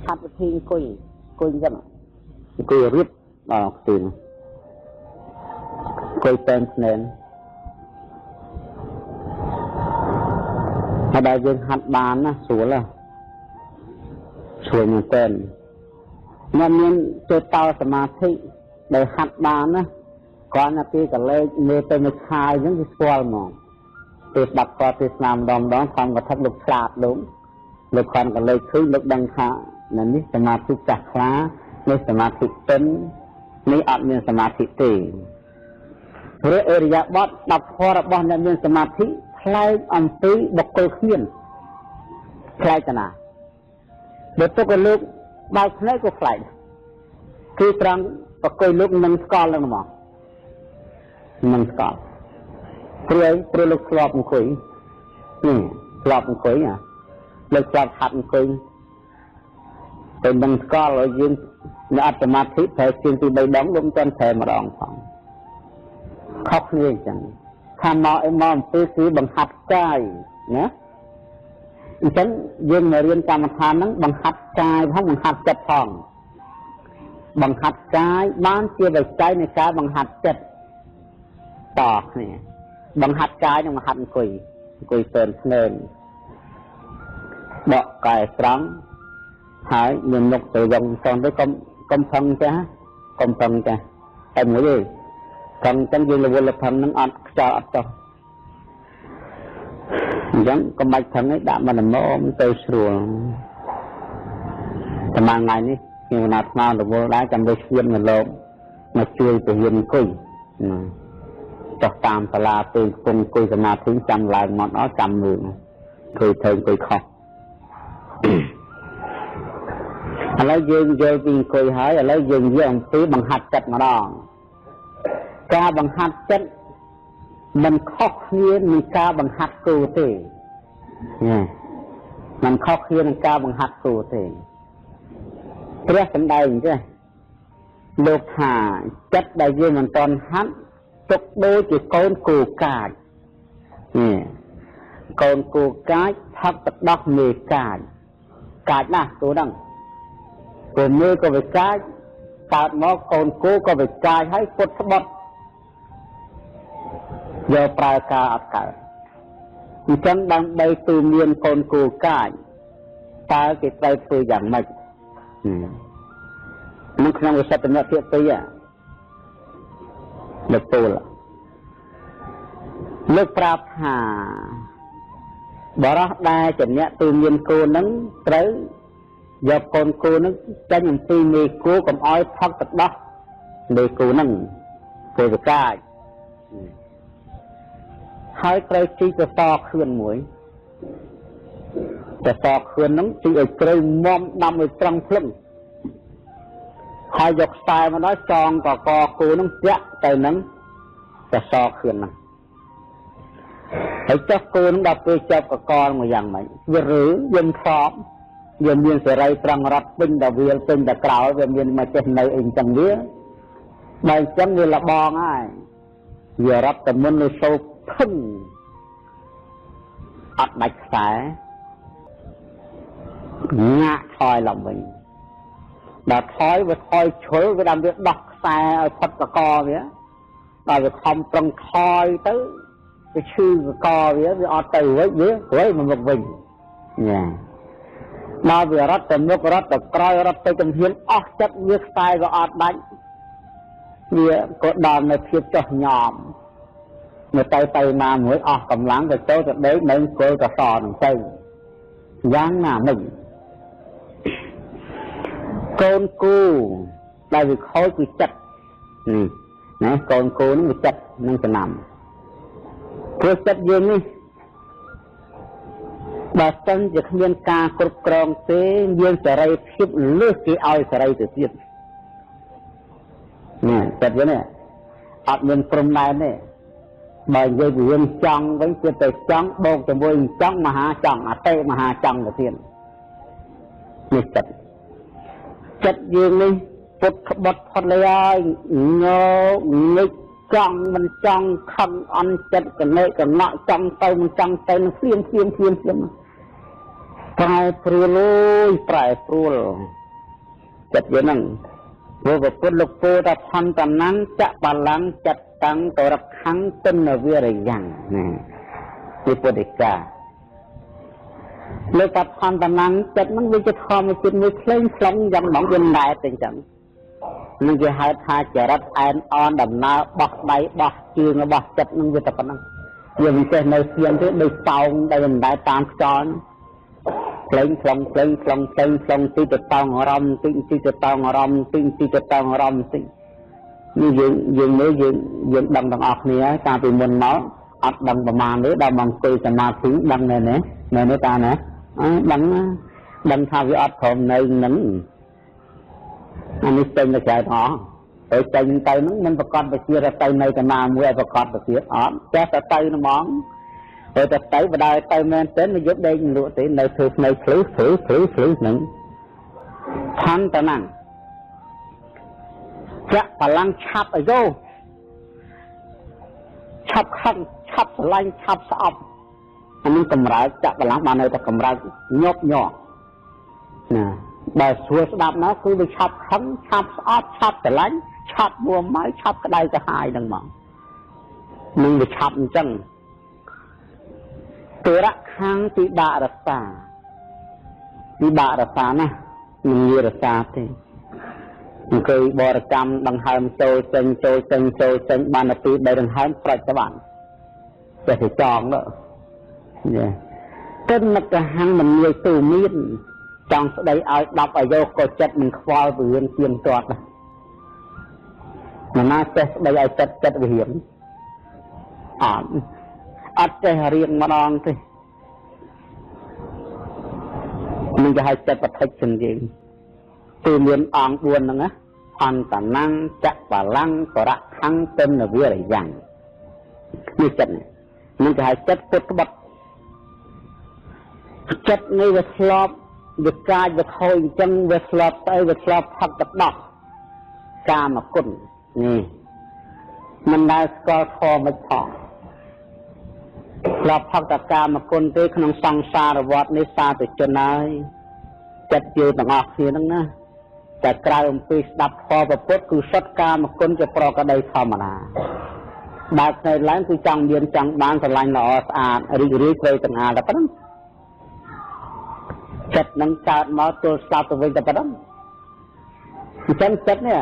hạt thì cùi dân cùi rít vào tiền cùi tên nên ở đây dân hạt bán á xuống là xuống như tên nhân nhân cho tao mà thị để hạt bán á còn là cái lấy người tên một hai những cái swell mà tiết đặt qua tiết làm đòn đó không có thất lục sạt đúng lục còn có lấy thứ lục đăng khá là ní sma thị chặt khá ní sma thị tính ní áp nhân sma thị tỷ rồi area bot đập kho đập bot nhân sma thị khai âm tí bọc cơ khiên khai cho nào để tôi có lúc bao nhiêu có khai khi trăng và coi lúc nâng scale lên mà nâng scale rồi lúc lọp một khối lọp một khối à lúc lọp hạt một khối rồi nâng scale ở dưới nó automatic phải xin từ đây đóng đúng chân thề mà đòn phòng khóc như chẳng tham mạo em mong tư sĩ bằng hạt cay nhé chẳng dương mà riêng cả một hạt nắng bằng hạt cay không bằng hạt chật phòng bằng hạt cay bán chia về cay này cá bằng hạt chật tỏ này bằng hạt cay nhưng mà hạt quỳ tên lên bọ cài trắng hãy nhìn một từ dòng còn với công phân cha em nghĩ gì còn chẳng gì là vô lực thần nó ăn cho giống con bạch thần ấy đã mà làm ôm tơi sùa thì mà ngày ní nhưng mà nào là vô đá trong đôi xuyên mà lộn mà chui từ hiền cùi cho tam tà la từ cùng cùi mà thứ trăm lại mà nó trăm người cùi thơm cùi khóc lấy dương dây vì cùi hỏi lấy dương với ông tí bằng hạt chất mà đó ca bằng hạt chất mình khóc hiên mình ca bằng hạt cù tỉ mình khóc hiên mình ca bằng hạt cù tỉ cái phần đây chứ lục hà chất đại dương mình còn hát chục đôi chỉ con cù cài con cù cái thắp tật đọc mì cài nè cù đằng cù mê có về cái cài nó con cù có về cài hay cột sắp bật giờ prai ca ắt cả chẳng đang đây từ miền con cù cài ta cái tay từ dạng mạch nó không có sát nhập thiệt tới à được tôi là lúc prap hà bỏ ra đa chẳng nhẹ từ miền cô nắng tới giờ con cô nó cho những từ mì cô còn oi thoát tật đó để cô nắng cô được cài hai cây chỉ cho to khuyên mũi cho to khuyên nắng chỉ ở cây mom đâm ở trong phim hai dọc sai mà nói tròn có cô nắng chẹt tay nắng cho to khuyên nắng hãy cho cô nắng đập về cho con một dạng mấy vừa rứ dân phóm vừa miền sẽ ray trăng rắp binh đào viên binh đào cào vừa miền mà trên nơi in chẳng biết bài chẳng như là bong ai vừa rắp tầm môn nơi sâu thân ắt bạch xẻ ngã thoi lòng mình đã thói với thoi chối với đam việc đọc xe ở phật và co vậy và việc không trong thoi tới cái sư và co vậy với ở từ với mà một mình mà vừa rất tầm nước rất tầm coi rất tới trong hiến óc chất việc sai và ọt đánh vì có đòn này thiệt cho nhòm người tay mà mới cầm láng cái chỗ đấy mấy cô cả sò đằng tây dáng nào mình con cu tại vì khối cứ chất nè con cu nó chất nó sẽ nằm cứ chất dương đi bà sân chỉ không ca cột còng thế dương sẽ ray khiếp lướt cái ao sẽ ray từ tiền nè chất vậy nè áp nhân from này nè bởi vì viên trong với chuyện tới trong bông từ môi trong mà hà trong tê mà hà trong là tiền như chất dương đi phút bật phật lấy nhô nghịch trong mình trong không ăn chất cái nơi cái nọ trong tay mình trong tay nó phiêm ប្រែប្រួលអើយប្រែប្រួលចិត្តយើងហ្នឹងព្រោះពុទ្ធលោកពោលថាផន្តណាំចៈបលាំងចិត្តតាំងតរខੰទិនវិរិយ៉ាងណាពីពុទ្ធិកាលើកផន្តណាំចិត្តហ្នឹងវាជាធម្មជាតិមួយផ្លេងផ្លុងយ៉ាងហ្មងវាណែតអញ្ចឹងនឹងគេហៅថាចរិតអែនអនដំណើរបោះដៃបោះជើងរបស់ចិត្តនឹងវាតែប៉ុណ្ណឹងវាមិនចេះនៅស្ងៀមទេដូចតោងដែលមិនដែលតាមខ្យល់ផ្លេងខ្លងផ្លេងខ្លងផ្លេងខ្លងទីទៅតោងអារម្មណ៍ទីទៅតោងអារម្មណ៍ទីទៅតោងអារម្មណ៍ទីនេះយើងមើលយើងដឹងទាំងអស់គ្នាកាលពីមុនមកអត់ដឹងប្រមាណទេដល់មកអង្គុយសមាធិដឹងណែនេះតាណាដឹងថាវាអត់ព្រមនៅនឹងអានេះចេញទៅក្រៅផងទៅចេញទៅហ្នឹងមិនប្រកាសវិជាទៅនៅកណាមួយឲ្យប្រកាសវិជាអត់ចេះតែទៅហ្មងទៅទៅបដៅទៅមែនទេមកយកដេកលក់ទេនៅធ្វើភ្នែកភ្លឺហ្នឹងខណ្ឌតណាំងចាក់បលាំងឆាប់អាយុឆាប់ខឹងឆាប់ស្រឡាញ់ឆាប់ស្អប់អានេះកម្រើកចាក់បលាំងបាននៅតែកម្រើកញាប់ញ័រណាបើស្រួលស្ដាប់ណាគឺវាឆាប់ខឹងឆាប់ស្អប់ឆាប់ស្រឡាញ់ឆាប់មួម៉ៅឆាប់ក្តៅក្រហាយហ្នឹងមកនឹងវាឆាប់អញ្ចឹងទរខាងពិបាករសាណាមិនងាយរសាទេអង្គុយបរិកម្មដង្ហើមចូលចេញបានទៅពី3ដង្ហើមប្រតិបត្តិចេះតែចងទៅកិននឹកហាំងមិនងាយទូមានចង់ស្ដីឲ្យ10អាយុក៏ចិត្តមិនខ្វល់ពរៀនជាងទាត់ណាចេះស្ដីឲ្យចិត្តវិហារអត់ចេះរៀងម្ដងទេនឹងគេហៅចិត្តបឋិជនយើងគឺមានអង្គ4ហ្នឹងណាអន្តណាំងចៈបលាំងបរខੰទិនវិរិយ៉ាងនេះចិត្តនឹងគេហៅចិត្តពុទ្ធបត់ចិត្តនេះវាធ្លាប់វាកាចវាខូចអញ្ចឹងវាធ្លាប់ស្អីវាធ្លាប់ផឹកទឹកដោះកាមគុណនេះមិនដែលស្គាល់ធម៌មិនផងធ្លាប់ផឹកតកាមគុណទេក្នុងសង្សារវដ្តនេះសាធុជនហើយចិត្តយើងទាំងអស់គ្នាហ្នឹងណាតែក្រៅអំពីស្ដាប់ធម៌ពុទ្ធគឺសុទ្ធកាមគុណជាប្រកដីធម្មតាបើផ្នែកឡើងគឺចង់មានចង់បានស្រឡាញ់ល្អស្អាតរីករាយព្រៃទាំងអាតែប៉ុណ្ណឹងចិត្តនឹងកើតមកទល់ស្លាប់ទៅវិញតែប៉ុណ្ណឹងអញ្ចឹងចិត្តនេះ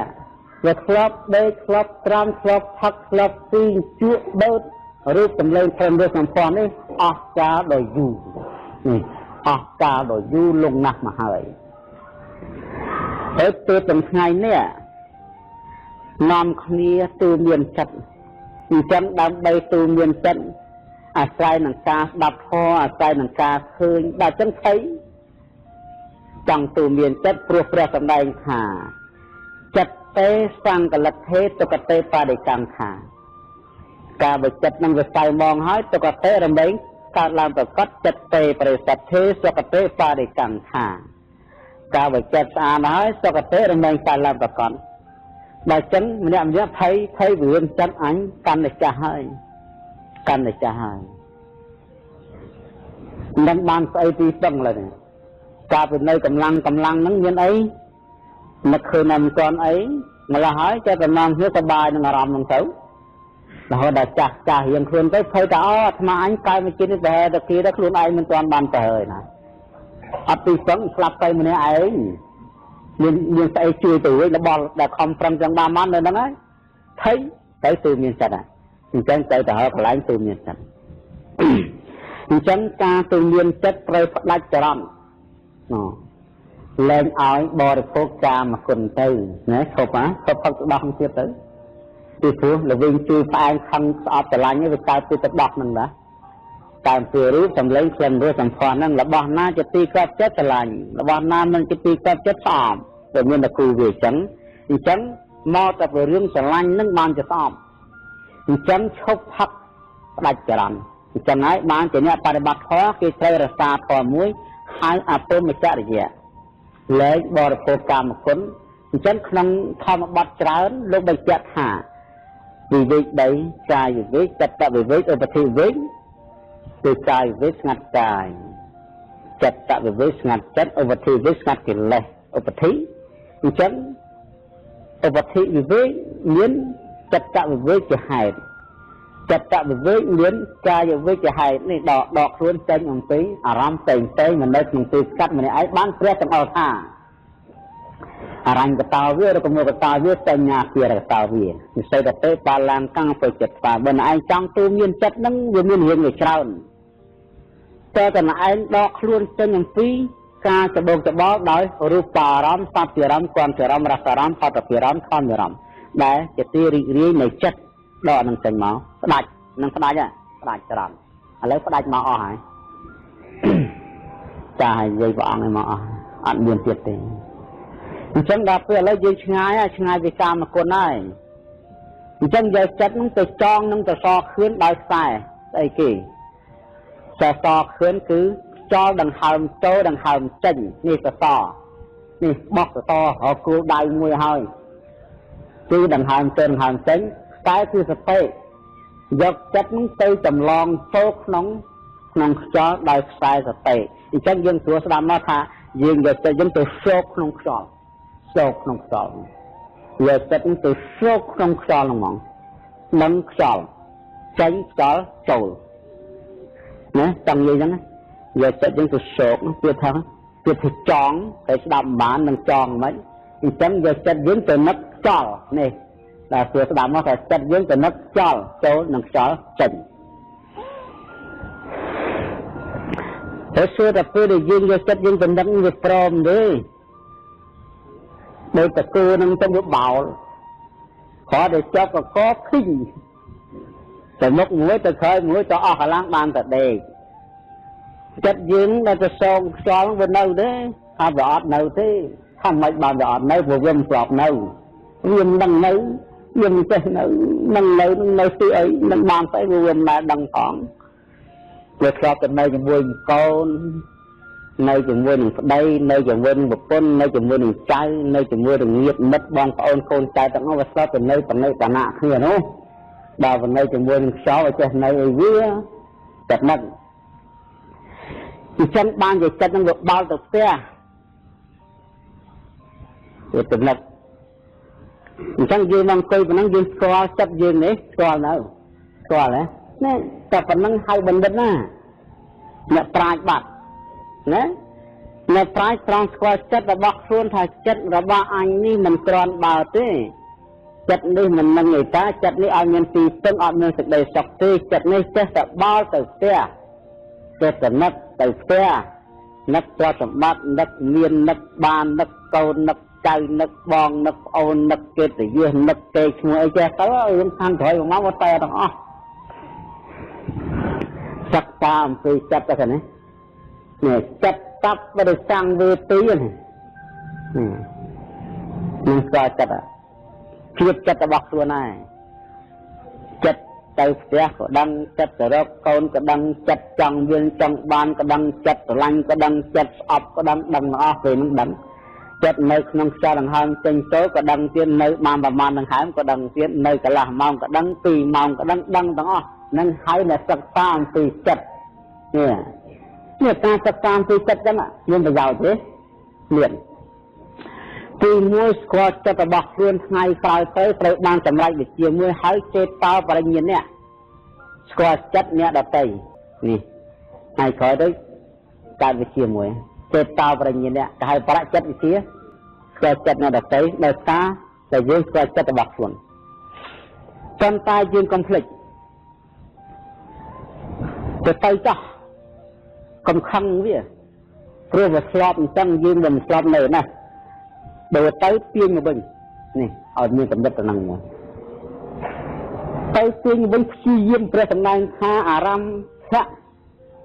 វាធ្លាប់ដេកធ្លាប់ត្រាំធ្លាប់ផឹកធ្លាប់ស៊ីជក់បោតរូបសម្លេងព្រមរសសម្ព័ន្ធនេះអស់កាលដ៏យូរនេះអស់កាលដ៏យូរលងណាស់មកហើយហើយទៅទាំងថ្ងៃនេះនាំគ្នាទូមានចិត្តអញ្ចឹងដើម្បីទូមានចិត្តអាស្រ័យនឹងការស្ដាប់ធម៌អាស្រ័យនឹងការឃើញដល់ចឹងthấyចង់ទូមានចិត្តព្រោះព្រះសម្ដែងថាចិត្តទេសង្កលិទ្ធេទុគតេបរិកម្មខាការបើចិត្តនឹងវាសៅមងហើយទុគតេរមែងកើតឡើងប្រកបចិត្តទេបរិសទ្ធេសុគតេបរិកម្មខាការបើចិត្តស្អាតហើយសុគតេរមែងកើតឡើងប្រកបបើចឹងម្នាក់ភ័យវិរិយចិត្តអញកាន់តែចាស់ហើយមិនបានស្អីទីស្ទឹងឡើយការពីនៅកម្លាំងហ្នឹងមានអីមកឃើញមិនទាន់អីម្ល៉េះហើយចេះតែនាំគ្នាសប្បាយនឹងអារម្មណ៍ហ្នឹងទៅរហូតដល់ចាស់រៀងខ្លួនទៅភ័យថាអាត្មាអញកើតមកជាតិនេះប្រហែលតែគេដល់ខ្លួនឯងមិនទាន់បានទៅហើយណាអត់ទីស្ទឹងស្លាប់ទៅម្នាក់ឯងមានស្អីជួយទៅវិញរបស់ដែលខំប្រឹងចឹងបានមកនៅហ្នឹងហើយភ័យទៅមានចិត្តហ្នឹងអញ្ចឹងទៅទៅហើកន្លែងទៅមានចិត្តអញ្ចឹងការទៅមានចិត្តត្រូវផ្ដាច់ចរន្តលែងឲ្យបរិភោគកាមគុណទៅណាឈប់ផឹកទឹកដោះទៀតទៅពីព្រោះល្វិញជួយផ្អែមខឹងស្អប់ស្រឡាញ់វាកើតពីទឹកដោះហ្នឹងណាតាមពីរូបសម្លេងក្លិនរសសម្ផស្សហ្នឹងរបស់ណាជាទីកប់ចិត្តស្រឡាញ់របស់ណាមិនជាទីកប់ចិត្តស្អប់តែមានតែគូវាអញ្ចឹងមកតែពីរឿងស្រឡាញ់ហ្នឹងបានជាស្អប់អញ្ចឹងឈប់ផឹកផ្ដាច់ចរន្តអញ្ចឹងហើយបានជាអ្នកបប្រតិបត្តិធម៌គេត្រូវរក្សាធម៌មួយហៅអពមចរិយាលែងបរិភោគកាមគុណអញ្ចឹងក្នុងធម្មបទច្រើនលោកបញ្ជាក់ថាវិវេកដីកាយវិវេកចិត្តវិវេកឧបធិវិវេកគឺកាយវិវេកស្ងាត់កាយ ចិត្តតវិវេស្ងាត់ចិត្តឧបធិវិស្ងាត់កិលេសឧបធិអញ្ចឹងឧបធិវិវេមានចិត្តវិវេជាហេតុចិត្តវិវេមានកាយវិវេជាហេតុនេះដកខ្លួនចេញអំពីអារម្មណ៍ផ្សេងមិននៅក្នុងទីស្កាត់ម្នាក់ឯងបានព្រះទាំងអស់ថាអរញ្ញកតោវាឬក៏មួកតោវាសញ្ញាពីរកតោវានិស្ស័យតទេបាឡានកាំងទៅចិត្តថាបើឯងចង់ទូមានចិត្តហ្នឹងវាមានរឿងវាច្រើនតែតែឯងដកខ្លួនចេញអំពីការច្បោកច្បល់ដោយរូបអារម្មណ៍សត្វអារម្មណ៍គន្ធអារម្មណ៍រសអារម្មណ៍ផតអារម្មណ៍ខន្ធអារម្មណ៍ដែលជាទីរីករាយនៃចិត្តដកនឹងចេញមកផ្ដាច់នឹងផ្ដាច់ផ្ដាច់ច្រើនឥឡូវផ្ដាច់មកអស់ហើយចាឲ្យនិយាយព្រះអង្គឲ្យមកអស់អត់មានទៀតទេអញ្ចឹងដល់ពេលឥឡូវយើងឆ្ងាយពីកាមគុណហើយអញ្ចឹងយកចិត្តនឹងទៅចងនឹងទៅសខឿនដោយខ្សែស្អីគេសខឿនគឺខ្យល់ដង្ហើមចូលដង្ហើមចេញនេះសសនេះបោះសសរគូលដៃមួយហើយគឺដង្ហើមចូលដង្ហើមចេញខ្សែគឺសតិយកចិត្តនឹងទៅចម្លងចូលក្នុងខ្យល់ដោយខ្សែសតិអញ្ចឹងយើងស្រួលស្ដាប់មកថាយើងយកចិត្តយើងទៅសោកក្នុងខ្យល់សោកក្នុងខ្យល់យកចិត្តទៅសោកក្នុងខ្យល់ហ្នឹងហ្មងនឹងខ្យល់ចេញខ្យល់ចូលណាចង់និយាយហ្នឹងយកចិត្តយើងទៅសោកវាថាចង់តែស្ដាប់បាននឹងចង់មិនអញ្ចឹងយកចិត្តយើងទៅនឹកខ្យល់នេះតែស្ដាប់មកថាចិត្តយើងទៅនឹកខ្យល់ចូលនឹងខ្យល់ចេញហើយសួរតែពេលដែលយើងយកចិត្តយើងទៅនឹកវាព្រមទេដោយតកូនឹងទៅវាបោលគាត់ទៅចាប់កកឃីងទៅមុខមួយទៅក្រោយមួយទៅអស់កម្លាំងបានតែដេកចិត្តយើងដែលទៅសងខ្យល់វានៅទេថាវាអត់នៅទេថាមិនបានវាអត់នៅព្រោះវាមិនស្របនៅវាមិនដឹងនៅវាមិនចេះនៅនឹងនៅទីអីនឹងបានស្អីវាមិនដែលដឹងផងវាស្របទៅនៅជាមួយកូននៅជាមួយនឹងប្តីនៅជាមួយនឹងប្រពន្ធនៅជាមួយនឹងចៅនៅជាមួយនឹងញាតិមិត្តបងប្អូនកូនចៅទាំងអស់វាស្របទៅនៅតំណែងឋានៈគ្នានោះដល់ទៅនៅជាមួយនឹងខ្យល់ឲ្យចេះនៅឲ្យវាចិត្តនឹកអញ្ចឹងបានជាចិត្តនឹងវាបោលទៅផ្ទះវាទៅនឹកអញ្ចឹងយើងមកអង្គុយប៉ុណ្ណឹងយើងស្គាល់ចិត្តយើងនេះស្គាល់នៅស្គាល់ហ៎នេះតែប៉ុណ្ណឹងហៅបណ្ឌិតណាអ្នកប្រាជ្ញបាត់ណាអ្នកប្រាជ្ញត្រង់ស្គាល់ចិត្តរបស់ខ្លួនថាចិត្តរបស់អញនេះមិនក្រាន់បើទេចិត្តនេះមិននឹងឯតាចិត្តនេះឲ្យមានទីពឹងអត់មានសេចក្តីសុខទេចិត្តនេះចេះតែបោលទៅផ្ទះចេះតែនឹកទៅផ្ទះនឹកទ្រព្យសម្បត្តិនឹកមាននឹកបាននឹកកូននឹកចៅនឹកបងនឹកប្អូននឹកកិត្តិយសនឹកគេឈ្មោះអីចេះទៅរឿងខាងក្រោយមកតែទាំងអស់សិក្សាអំពីចិត្តទៅនេះចិត្តតាប់បរិសង្វេទីនេះស្គាល់ចិត្តភាពចិត្តរបស់ខ្លួនឯងចិត្តទៅផ្ទះក៏ដឹងចិត្តទៅរកកូនក៏ដឹងចិត្តចង់វិលចង់បានក៏ដឹងចិត្តស្រឡាញ់ក៏ដឹងចិត្តស្អប់ក៏ដឹងទាំងអស់ពេលនឹងដឹងចិត្តនៅក្នុងខ្យល់ដង្ហើមចេញចូលក៏ដឹងទៀតនៅបានប្រមាណដង្ហើមក៏ដឹងទៀតនៅកន្លះម៉ោងក៏ដឹង2ម៉ោងក៏ដឹងទាំងអស់នឹងហើយអ្នកសិក្សាអំពីចិត្តនេះការសិក្សាអំពីចិត្តចឹងមានប្រយោជន៍ទេមានទីមួយស្គាល់ចិត្តរបស់ខ្លួនថ្ងៃក្រោយទៅត្រូវបានសម្រេចវិជ្ជាមួយហើយចេតតោបរិញ្ញានេះស្គាល់ចិត្តអ្នកដទៃនេះថ្ងៃក្រោយទៅកើតវិជ្ជាមួយចេតតោបរិញ្ញានេះគេហៅបរិចិត្តវិជ្ជាស្គាល់ចិត្តអ្នកដទៃដោយសារតែយើងស្គាល់ចិត្តរបស់ខ្លួនប៉ុន្តែយើងកុំភ្លេចទៅចោះកុំខឹងវាព្រោះវាស្លាប់អញ្ចឹងយើងមិនស្លាប់នៅណាបើទៅទាញមកវិញនេះឲ្យមានកំណត់ទៅនឹងមកទៅទាញវិញព្យាយាមព្រះសម្ដែងថាអារម្មណ៍ភៈ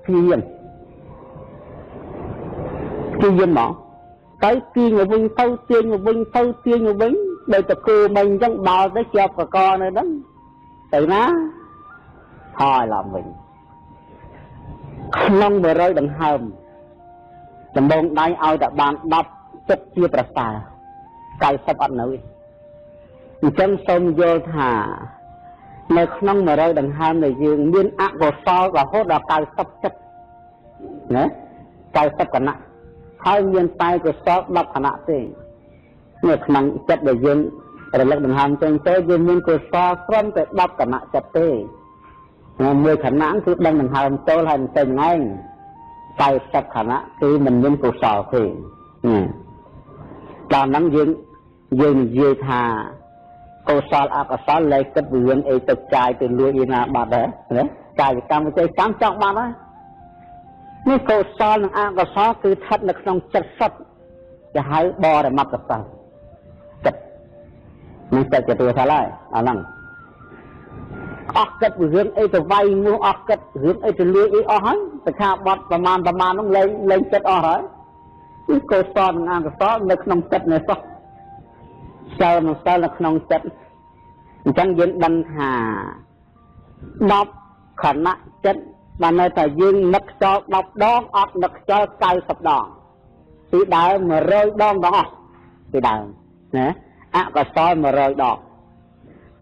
ព្យាយាមមកទៅទាញមកវិញទៅទាញមកវិញទៅទាញមកវិញដោយតកូមិញអញ្ចឹងដល់ទៅជាប់កកនៅហ្នឹងទៅណាហើយឡើងវិញក្នុង100ដង្ហើមដំបងដៃឲ្យតែបាន10ចិត្តជាប្រសើរ90អត់នៅអញ្ចឹងសូមយល់ថានៅក្នុង100ដង្ហើមដែលយើងមានអកុសលរហូតដល់90ចិត្តណា 90 គណៈហើយមានតែកុសល10គណៈទេនេះក្នុងចិត្តដែលយើងរលឹកដង្ហើមចេញទៅយើងមានកុសលត្រឹមតែ10គណៈចិត្តទេមួយគណៈគឺដឹងដង្ហើមចូលហើយមិនចេញឯង90គណៈគឺមិនមានកុសលទេដល់ហ្នឹងយើងនិយាយថាកុសលអកុសលលែងគិតរឿងអីទៅចាយទៅលួចឯណាបាត់ដែរណាកាយកម្មវិច័យកម្មចង់បាត់ហើយនេះកុសលនិងអកុសលគឺស្ថិតនៅក្នុងចិត្តសុទ្ធគេហៅបរមត្តសលចិត្តនេះតែជាตัวថាឡើយអាហ្នឹងអស់គិតរឿងអីទៅវាយនោះអស់គិតរឿងអីទៅលួចអីអស់ហើយសិក្ខាបទប្រមាណនោះលែងចិត្តអស់ហើយគឺកុសលនិងអកុសលនៅក្នុងចិត្តនេះសោះសិលនិងសិលនៅក្នុងចិត្តអញ្ចឹងយើងដឹងថា10ខណៈចិត្តបានន័យថាយើងនឹកខ្យល់10ដងអត់នឹកខ្យល់90ដងពីដើម100ដងទាំងអស់ពីដើមណាអកុសល100ដង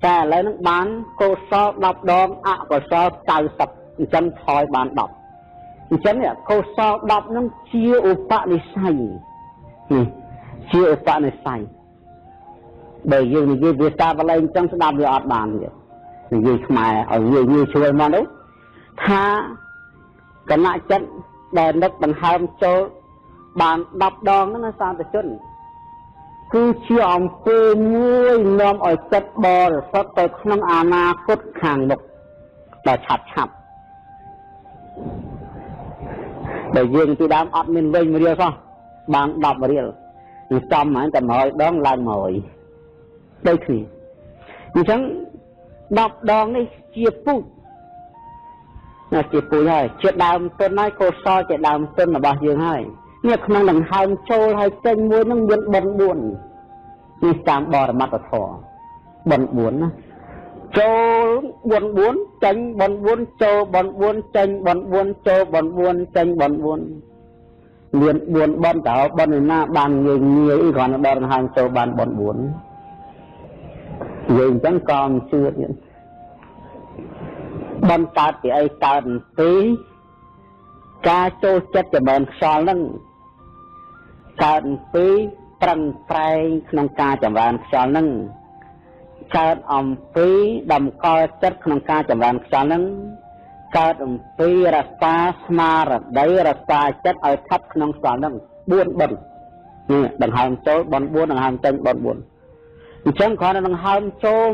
តែឥឡូវហ្នឹងបានកុសល10ដងអកុសល90អញ្ចឹងថយបាន10អញ្ចឹងកុសល10ហ្នឹងជាឧបនិស្ស័យជាឧបនិស្ស័យបើយើងនិយាយភាសាបាលីអញ្ចឹងស្ដាប់វាអត់បានទេនិយាយខ្មែរឲ្យងាយជួយមកទៅថាគណៈចិត្តដែលនឹកដង្ហើមចូលបាន10ដងហ្នឹងសាធុជនគឺជាអំពើមួយនាំឲ្យចិត្តបរិសុទ្ធទៅក្នុងអនាគតខាងមុខដល់ឆាប់បើយើងពីដើមអត់មានវិញ1រៀលសោះបាន10រៀលចំហ្នឹងតែ100ដងឡើង100ដូចគ្នាអញ្ចឹង10ដងនេះជាពូជជាពូជហើយជាដើមទុនហើយកុសលជាដើមទុនរបស់យើងហើយនេះក្នុងដង្ហើមចូលហើយចេញមួយនឹងមានបុណ្យ4នេះតាមបរមត្តធម៌បុណ្យ4ណាចូលបុណ្យ4ចេញបុណ្យ4ចូលបុណ្យ4ចេញបុណ្យ4ចូលបុណ្យ4ចេញបុណ្យ4មាន4បុណ្យតើបុណ្យណាបានងាយគ្រាន់តែដង្ហើមចូលបានបុណ្យ4យើងអញ្ចឹងក៏មិនជឿទៀតបានកើតពីអីកើតពីការចូលចិត្តចម្រើនខ្យល់ហ្នឹងកើតពីប្រឹងប្រែងក្នុងការចម្រើនខ្យល់ហ្នឹងកើតអំពីតម្កល់ចិត្តក្នុងការចម្រើនខ្យល់ហ្នឹងកើតអំពីរសាស្មារតីរសាចិត្តឲ្យស្ថិតក្នុងខ្យល់ហ្នឹង4បិណ្ឌនេះដង្ហើមចូលបន4ដង្ហើមចេញបន4អញ្ចឹងគ្រាន់តែដង្ហើមចូល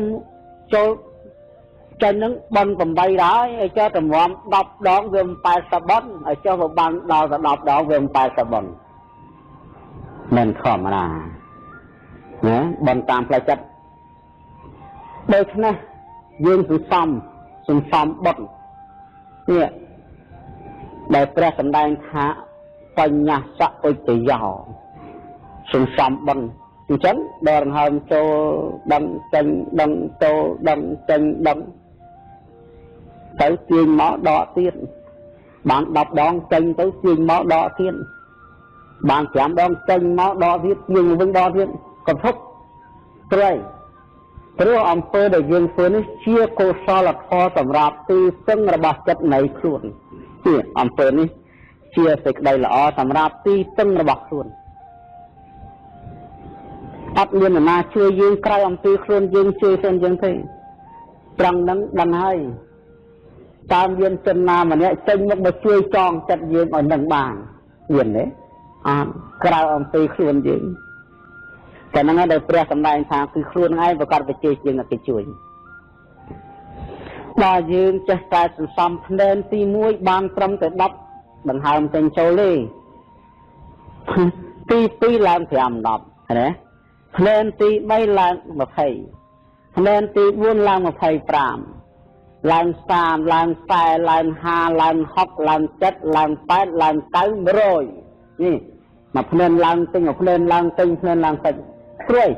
ចេញនឹងបន8ដែរឲ្យចុះតម្រាំ10ដងវា80បនឲ្យចុះវាបានដល់ទៅ10ដងវា80បនមិនធម្មតាណាបនតាមផ្លូវចិត្តដូច្នេះយើងសន្សំបុណ្យនេះដែលព្រះសម្ដែងថាបញ្ញសៈឧត្តយោសន្សំបុណ្យអញ្ចឹងដល់ដង្ហើមចូលដឹងចេញដឹងចូលដឹងចេញដឹងទៅទាញមកដកទៀតបាន10ដងចេញទៅទាញមកដកទៀតបាន5ដងចេញមកដកទៀតទាញវិញដកទៀតកំធប់ព្រោះអំពើដែលយើងធ្វើនេះជាកុសលធម៌សម្រាប់ទីពឹងរបស់ចិត្តនៃខ្លួនជាអំពើនេះជាសេចក្តីល្អសម្រាប់ទីពឹងរបស់ខ្លួនអត់មាននរណាជួយយើងក្រៅអំពីខ្លួនយើងជួយខ្លួនយើងទេត្រង់ហ្នឹងដឹងហើយតាមមានជនណាម្នាក់ចេញមកមកជួយចងចិត្តយើងឲ្យនឹងបានមានទេអត់ក្រៅអំពីខ្លួនយើងតែហ្នឹងហើយដែលព្រះសម្ដែងថាគឺខ្លួនឯងប្រកាសវិជ័យជាងគេជួយបើយើងចេះតែសន្សំភ្នែនទី1បានត្រឹមតែ10ដង្ហើមចេញចូលទេទី2ឡើង5 10ណាភ្នែនទី3ឡើង20ភ្នែនទី4ឡើង25ឡើង30ឡើង40ឡើង50ឡើង60ឡើង70ឡើង80ឡើង90 100នេះមកភ្នែនឡើងទិញមកភ្នែនឡើងទិញភ្នែនឡើងតិចព្រោះ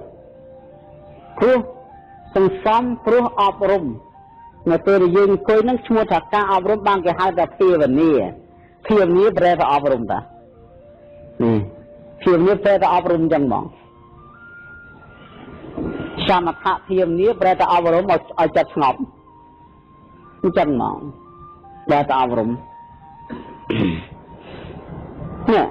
សន្សំព្រោះអប់រំនៅពេលយើងអង្គុយនឹងឈ្មោះថាការអប់រំបានគេហៅថាភាវនាប្រែថាអប់រំតាភាវនាប្រែថាអប់រំចឹងហ្មងសមថភាវនាប្រែថាអប់រំឲ្យចិត្តស្ងប់អញ្ចឹងហ្មងប្រែថាអប់រំ เนี่ย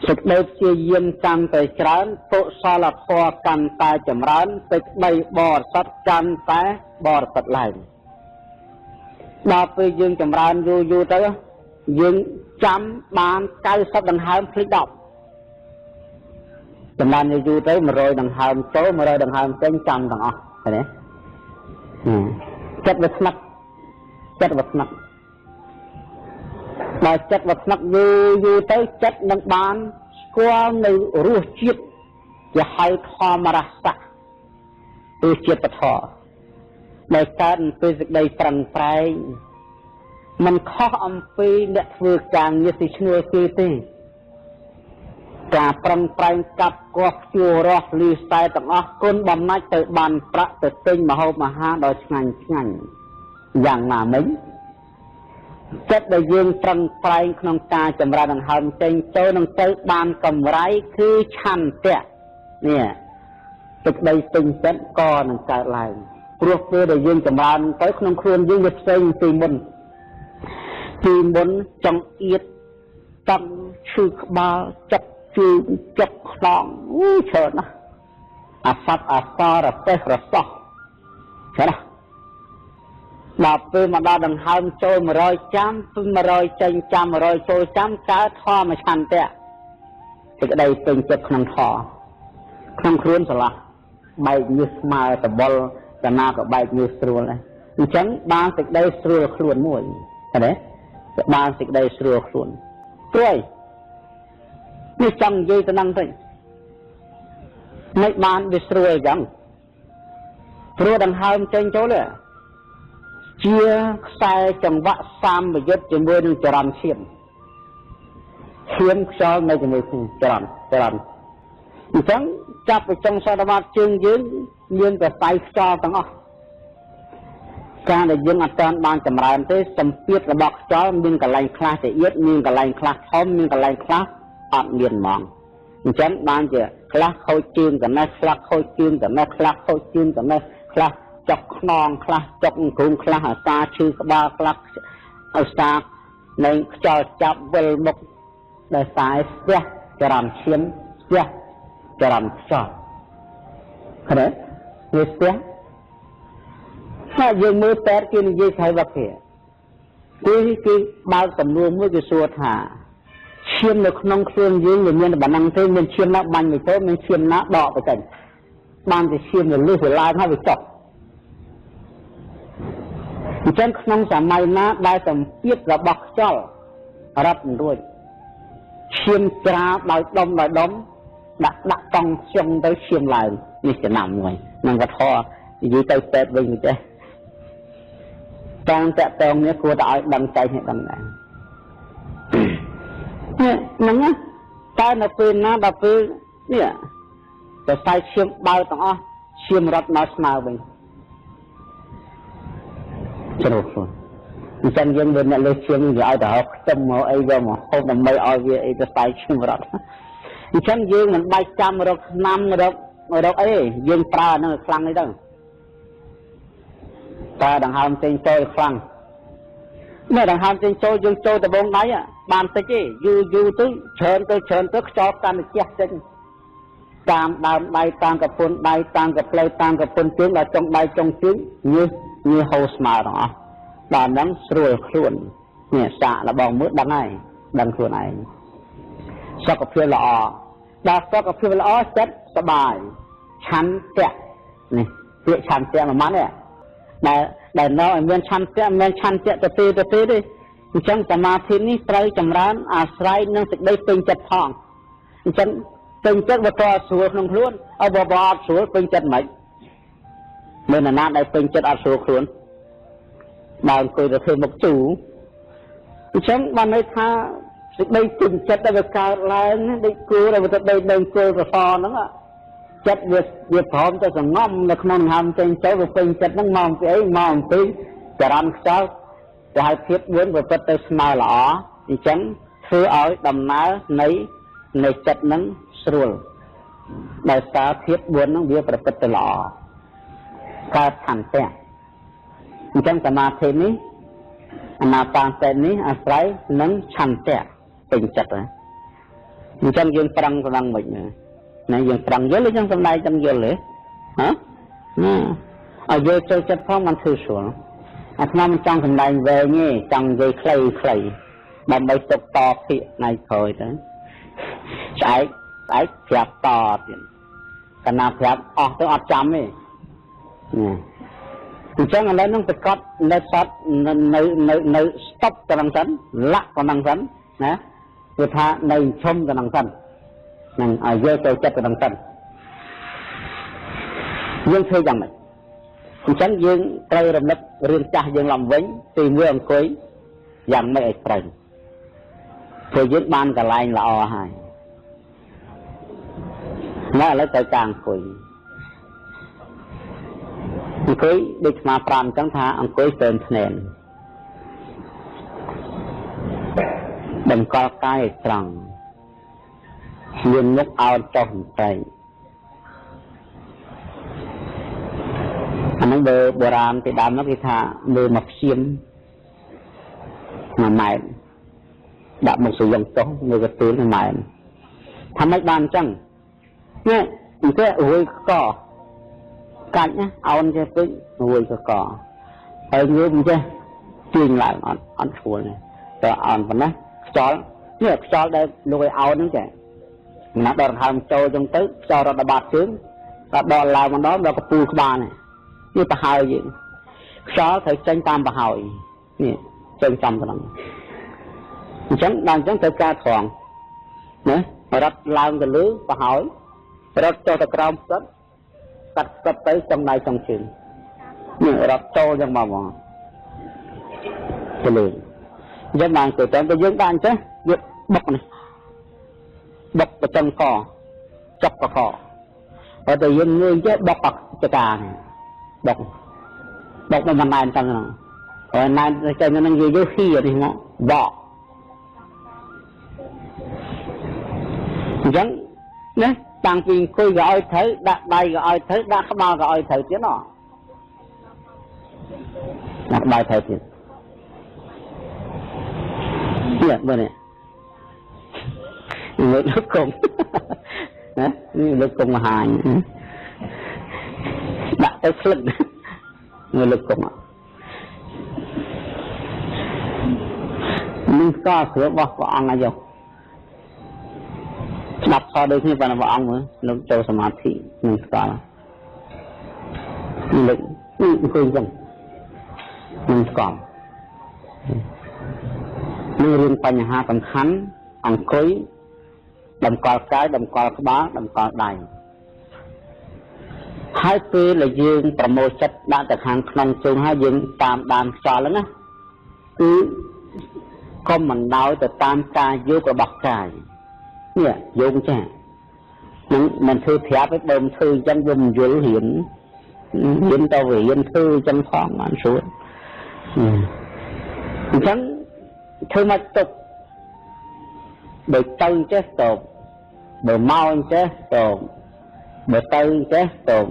សេចក្តីព្យាយាមកាន់តែច្រើនកុសលធម៌កាន់តែចម្រើនសេចក្តីបរិសុទ្ធកាន់តែបរិសុទ្ធឡើងដល់ពេលយើងចម្រើនយូរទៅយើងចាំបាន90ដង្ហើមភ្លេច10ចម្រើនយូរទៅ100ដង្ហើមចូល100ដង្ហើមចេញចាំទាំងអស់ឃើញទេចិត្តវាស្នឹកចិត្តវាស្នឹកដល់ចិត្តវាស្នឹកយូរទៅចិត្តនឹងបានស្គាល់នៅរសជាតិជាហៅធម្មរសៈរសជាតិពធដែលកើតពីសេចក្តីប្រឹងប្រែងមិនខុសអំពីអ្នកធ្វើការងារទីឈ្នួលគេទេការប្រឹងប្រែងកាប់កោះជួររស់លីខ្សែទាំងអស់គុណបំណាច់ទៅបានប្រាក់ទៅទិញម្ហូបអាហារដ៏ឆ្ងាញ់យ៉ាងណាមិញចិត្តដែលយើងប្រឹងប្រែងក្នុងការចម្រើនដង្ហើមចេញចូលនឹងទៅបានកម្រៃគឺឆន្ទៈនេះទឹកដីពេញចិត្តក៏នឹងកើតឡើងព្រោះពេលដែលយើងចម្រើនទៅក្នុងខ្លួនយើងវាផ្សេងពីមុនចង្អៀតតឹងឈឺក្បាលចិត្តជើងចុកខ្នងច្រើនណាស់អាសត្វអាសារទេសរសោះច្រើនណាស់ដល់ពេលមកដល់ដង្ហើមចូល100ចាំ100ចេញចាំ100ចូលចាំកើតធម្មឆន្ទៈសេចក្តីពេញចិត្តក្នុងធម៌ក្នុងខ្លួនស្រឡះបែកញើសស្មើតបុលកណាក៏បែកញើសស្រួលដែរអញ្ចឹងបានសេចក្តីស្រួលខ្លួនមួយឃើញទេបានសេចក្តីស្រួលខ្លួនព្រួយនេះចង់និយាយទៅនឹងទៅមិនបានវាស្រួលអញ្ចឹងព្រោះដង្ហើមចេញចូលជាខ្សែចង្វាក់សាមយុទ្ធជាមួយនឹងចរន្តឈាមខ្យល់នៅជាមួយគ្នាចរន្តអញ្ចឹងចាប់ពីចុងសតវត្សជើងយើងមានតែខ្សែខ្យល់ទាំងអស់ការដែលយើងអត់ទាន់បានចម្រើនទេសម្ពាធរបស់ខ្យល់មានកន្លែងខ្លះចៀតមានកន្លែងខ្លះធំមានកន្លែងខ្លះអត់មានហ្មងអញ្ចឹងបានជាខ្លះខូចជើងកណេះខ្លះខូចជើងកណេះខ្លះខូចជើងកណេះខ្លះចុកខ្នងខ្លះចុកអង្គុងខ្លះអាសាឈឺក្បាលខ្លះអាសានៃខ្យល់ចាប់វិលមុខដោយសារស្ទះចរន្តឈាមស្ទះចរន្តខ្យល់ឃើញទេវាស្ទះถ้าយើងមើលតែគេនិយាយថាវគ្គគឺបើកសំណួរមួយគេសួរថាឈាមនៅក្នុងខ្លួនយើងវាមានប៉ុណ្ណឹងទេមានឈាមណាបាញ់ទៅមានឈាមណាដកទៅចេញបានតែឈាមនៅលើវាឡើងហើយវាចុះអញ្ចឹងក្នុងសម័យណាដែលសម្ពាធរបស់ខ្យល់រត់មិនរួចឈាមច្រាដោយដុំដាក់តង់ខ្ជុងទៅឈាមឡើងនេះចំណាំមួយនឹងវត្ថុនិយាយទៅពេទ្យវិញទេតាមតតងនេះគួរតែឲ្យដឹងใจនេះដឹងដែរហ្នឹងតែនៅពេលណាដល់ពេលនេះតែខ្សែឈាមបើទាំងអស់ឈាមរត់មកស្មើវិញជ្រុះខ្លួនអញ្ចឹងយើងវាអ្នកលើឈាមវាឲ្យទៅហៅខ្ទឹមមកអីយកមកហូបដើម្បីឲ្យវាអីទៅខ្សែឈាមរត់អញ្ចឹងយើងមិនបាច់ចាំរកឆ្នាំរកអីយើងប្រើអានឹងខ្លាំងនេះទៅតែដង្ហើមចេញចូលខ្លាំងនៅដង្ហើមចេញចូលយើងចូលដបងដៃបានតិចទេយូរទៅច្រើនទៅខ្យល់កាន់តែជះចេញតាមដើមដៃតាមកពុនដៃតាមកផ្លូវតាមកពុនជើងដល់ចុងដៃចុងជើងញើសហូរស្មើទាំងអស់ដល់ហ្នឹងស្រួលខ្លួននេះសាកលបងមើលដឹងហើយដឹងខ្លួនឯងសុខភាពល្អដល់សុខភាពល្អចិត្តសบายឆន្ទៈនេះពាក្យឆន្ទៈមួយម៉ាត់នេះដែលនៅឲ្យមានឆន្ទៈមិនឆន្ទៈទៅទេអញ្ចឹងសមាធិនេះត្រូវចម្រើនអាស្រ័យនឹងសេចក្តីពេញចិត្តផងអញ្ចឹងពេញចិត្តវាតស្រួលក្នុងខ្លួនឲ្យបើអត់ស្រួលពេញចិត្តមិនមានណាដែលពេញចិត្តអត់ស្រួលខ្លួនបើអង្គុយទៅធ្វើមុខជូរអញ្ចឹងបានន័យថាសេចក្តីពេញចិត្តដែលវាកើតឡើងដូចគួរដែលវាទៅដេញគល់ប្រសហ្នឹងចិត្តវាព្រមទៅសងំនៅក្នុងដង្ហើមចេញចូលវាពេញចិត្តហ្នឹងមកពីអីមកអំពីចរន្តខ្យល់ដែលហៅភាព4ប្រព្រឹត្តទៅស្មើល្អអញ្ចឹងធ្វើឲ្យដំណើរនៃចិត្តហ្នឹងស្រួលដោយសារភាព4ហ្នឹងវាប្រព្រឹត្តទៅល្អកើតឆន្ទៈអញ្ចឹងសមាធិនេះអានាបានសតិនេះអាស្រ័យនឹងឆន្ទៈ ពេញចិត្តណាអញ្ចឹងយើងប្រឹងប្រឹងមិនណាយើងប្រឹងយល់អញ្ចឹងសំដែងចឹងយល់ទេហ៎ណាឲ្យយល់ចូលចិត្តផងមិនធូរស្រួលអាខ្ញុំមិនចង់សំដែងវែងទេចង់និយាយខ្លីដើម្បីទុកតភាគថ្ងៃក្រោយទៅស្អែកប្រាប់តទៀតកាលណាប្រាប់អស់ទៅអត់ចាំទេអញ្ចឹងឥឡូវនឹងប្រកាសនៅសតនៅ stop ទៅនឹងសិនលាក់ទៅនឹងសិនណាគឺថានៅឈុំទៅនឹងសិននឹងឲ្យយកចូលចិត្តទៅនឹងសិនយើងធ្វើយ៉ាងម៉េចអញ្ចឹងយើងត្រូវរំលឹករឿងចាស់យើងឡើងវិញទីមួយអង្គុយយ៉ាងម៉េចឲ្យត្រូវព្រោះយើងបានកន្លែងល្អហើយណាឥឡូវត្រូវការអង្គុយដូចស្មាប្រាំអញ្ចឹងថាអង្គុយស្ទើរភ្នែនតម្កល់កាយឲ្យត្រង់មានមុខអោនចុះបន្តិចអាហ្នឹងបុរាណពីដើមនោះគេថាមើលមកឈាម1ម៉ែត្រដាក់មុខសយងចុះមើលកទួល1ម៉ែត្រថាម៉េចបានអញ្ចឹងនេះអញ្ចឹងរួយកកាច់ណាអោនចេះពេករួយកកហើយងើបអញ្ចឹងទាញឡើងអត់ស្រួលទេតែអោនប៉ុណ្ណាខ្យល់នេះខ្យល់ដែលលោកឲ្យអោនហ្នឹងចាណាដល់ហើមចូលអញ្ចឹងទៅខ្យល់រត់បាត់ជើងដល់ឡើងម្ដងដល់កពូលក្បាលនេះប្រហើយយើងខ្យល់ត្រូវចេញតាមប្រហើយនេះចេញចំប៉ុណ្ណឹងអញ្ចឹងដល់អញ្ចឹងត្រូវការត្រង់ណារត់ឡើងទៅលើប្រហើយរត់ចូលទៅក្រោមផ្សិតកាត់ស្គប់ទៅចុងដៃចុងជើងនេះរត់ចូលយ៉ាងមកទៅលើអញ្ចឹងបានទៅតែយើងបានអញ្ចឹងយកបុកនេះបុកប្រចាំកចុកកកហើយតែយើងងើយចេះបុកចកានេះបុកមកមិនណែនចឹងហ្នឹងហើយណែនចេញហ្នឹងយើងយកហ៊ីនេះមកបកអញ្ចឹងណាតាំងពីអង្គុយក៏ឲ្យត្រូវដាក់ដៃក៏ឲ្យត្រូវដាក់ក្បាលក៏ឲ្យត្រូវទៀតណាដាក់ដៃត្រូវទៀតនេះមើលនេះលើកកុំណានេះលើកកុំមហាញដាក់ទៅក្លឹកមើលលើកកុំនេះក៏ស្រួលរបស់ព្រះអង្គអាយុស្ដាប់ខដូចគ្នាប៉ុន្តែព្រះអង្គមើលលោកចូលសមាធិនឹងស្គាល់លើកអង្គុយចឹងនឹងស្គាល់នេះរឿងបញ្ហាសំខាន់អង្គុយតម្កល់កាយតម្កល់ក្បាលតម្កល់ដៃហើយពេលដែលយើងប្រមូលចិត្តដាក់ទៅខាងក្នុងជើងហើយយើងតាមដានខ្យល់ហ្នឹងណាគឺកុំមិនដោយទៅតាមការយករបស់កាយនេះយោងចានឹងមិនធ្វើប្រាប់ទេបើមិនធ្វើអញ្ចឹងវាមិនយល់រៀនទៅរៀនធ្វើអញ្ចឹងផងបានស្រួលអញ្ចឹងធ្វើមកទុកបើទៅចេះតបបើមកចេះតបបើទៅចេះតប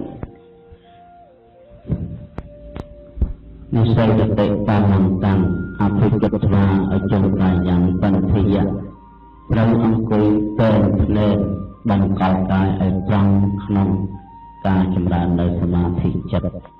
និស័យតតិតាមតាំងអភិគិតស្វាអញ្ចឹងកាយយ៉ាងបន្តិយត្រូវអង្គុយតែភ្នែកបង្កល់កាយឲ្យត្រង់ក្នុងការចម្រើននៅសមាធិចិត្ត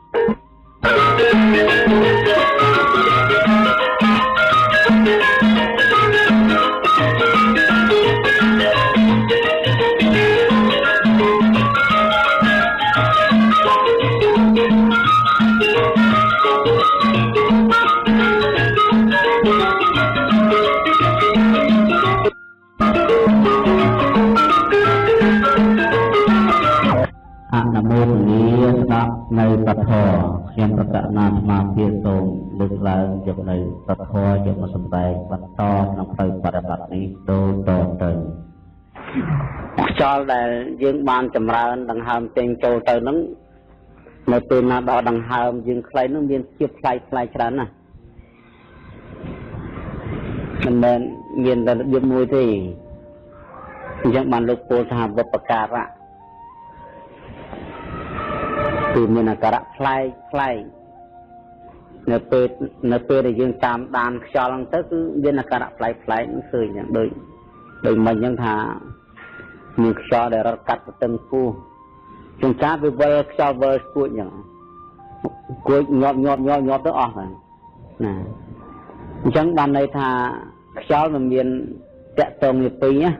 នៅបទធរខ្ញុំប្រកាសណាស្មារតីសូមលើកឡើងយកនៅបទធរយកមកសម្ដែងបន្តក្នុងផ្លូវបរិបត្តិនេះតទៅខ្យល់ដែលយើងបានចម្រើនដង្ហើមចេញចូលទៅនឹងនៅពេលណាដល់ដង្ហើមយើងខ្លីនឹងមានភាពផ្លែកច្រើនណាស់មិនមែនមានតែរបៀបមួយទេអញ្ចឹងបានលោកពោលថាវបការៈគឺមានអាការៈផ្លែក នៅពេលដែលយើងតាមដានខ្យល់ហ្នឹងទៅគឺមានអាការៈប្លែកៗហ្នឹងឃើញយ៉ាងដូចមិញហ្នឹងថាមានខ្យល់ដែលរត់កាត់ទៅទឹងពោះជួនកាលវាវិលខ្យល់វិលស្គួចអញ្ចឹងគួចញាប់ទៅអស់ហ្នឹងណាអញ្ចឹងបានន័យថាខ្យល់มันមានតកតងនេះពីរណា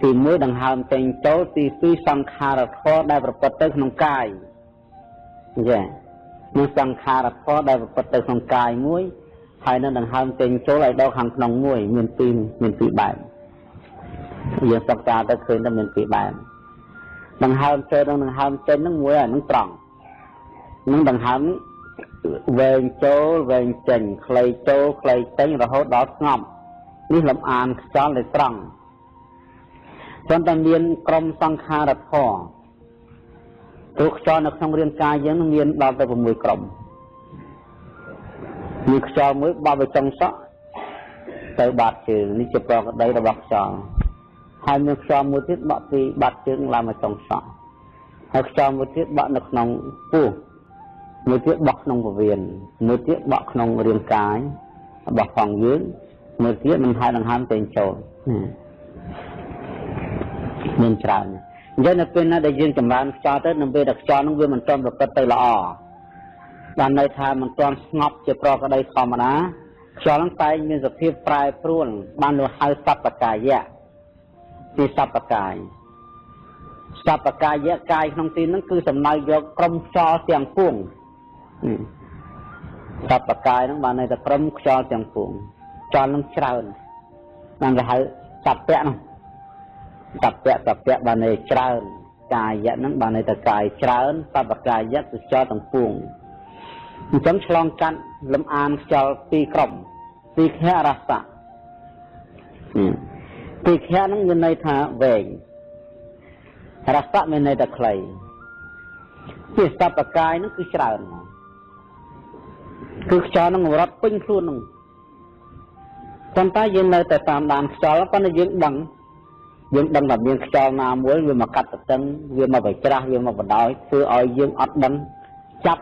ទី1ដង្ហើមចេញចូលទី2សង្ខារធម៌ដែលប្រព្រឹត្តទៅក្នុងកាយចានឹងសង្ខារធម៌ដែលប្រព្រឹត្តទៅក្នុងកាយមួយហើយនឹងដង្ហើមចេញចូលឲ្យដល់ខាងក្នុងមួយមានពីរបែបយើងសិក្សាទៅឃើញថាមានពីរបែបដង្ហើមចូលនិងដង្ហើមចេញនឹងមួយហ្នឹងត្រង់នឹងដង្ហើមវែងចូលវែងចេញខ្លីចូលខ្លីចេញរហូតដល់ស្ងប់នេះលំអានខ្យល់ដែលត្រង់ប៉ុន្តែមានក្រុមសង្ខារធម៌ព្រោះខ្យល់នៅក្នុងរាងកាយយើងនឹងមានដល់ទៅ6ក្រុមមានខ្យល់មួយបោះទៅចុងសក់ទៅបាតជើងនេះជាប្រកដីរបស់ខ្យល់ហើយមានខ្យល់មួយទៀតបក់ពីបាតជើងឡើងមកចុងសក់ហើយខ្យល់មួយទៀតបក់នៅក្នុងពោះមួយទៀតបក់ក្នុងពោះវៀនមួយទៀតបក់ក្នុងរាងកាយរបស់ផងយើងមួយទៀតមិនហើយដង្ហើមចេញចូលមានច្រើនអញ្ចឹងនៅពេលណាដែលយើងចម្រើនខ្យល់ទៅនៅពេលដែលខ្យល់នោះវាមិនទាន់ប្រព្រឹត្តទៅល្អបានន័យថាមិនទាន់ស្ងប់ជាប្រកដីធម្មតាខ្យល់នឹងតែមានសភាពប្រែប្រួលបានលោកហៅសពកាយៈជាសពកាយសពកាយៈកាយក្នុងទីហ្នឹងគឺសំដៅយកក្រុមខ្យល់ទាំងពួងសពកាយហ្នឹងបានន័យថាក្រុមខ្យល់ទាំងពួងខ្យល់នឹងច្រើនបានគេហៅសពៈនោះសពៈបានន័យច្រើនកាយៈហ្នឹងបានន័យថាកាយច្រើនសពកាយៈគឺខ្យល់ទាំងពួងអញ្ចឹងឆ្លងកាត់លំអានខ្យល់ពីរក្រុមពីខៈរសៈពីខៈហ្នឹងមានន័យថាវែងរសៈមានន័យថាខ្លីពីសពកាយហ្នឹងគឺច្រើនគឺខ្យល់ហ្នឹងរត់ពេញខ្លួនហ្នឹងប៉ុន្តែយើងនៅតែតាមដានខ្យល់ប៉ុន្តែយើងដឹងថាមានខ្យល់ណាមួយវាមកកាត់តឹងវាមកបិច្រាស់វាមកបដ ாய் ធ្វើឲ្យយើងអត់ដឹងចាប់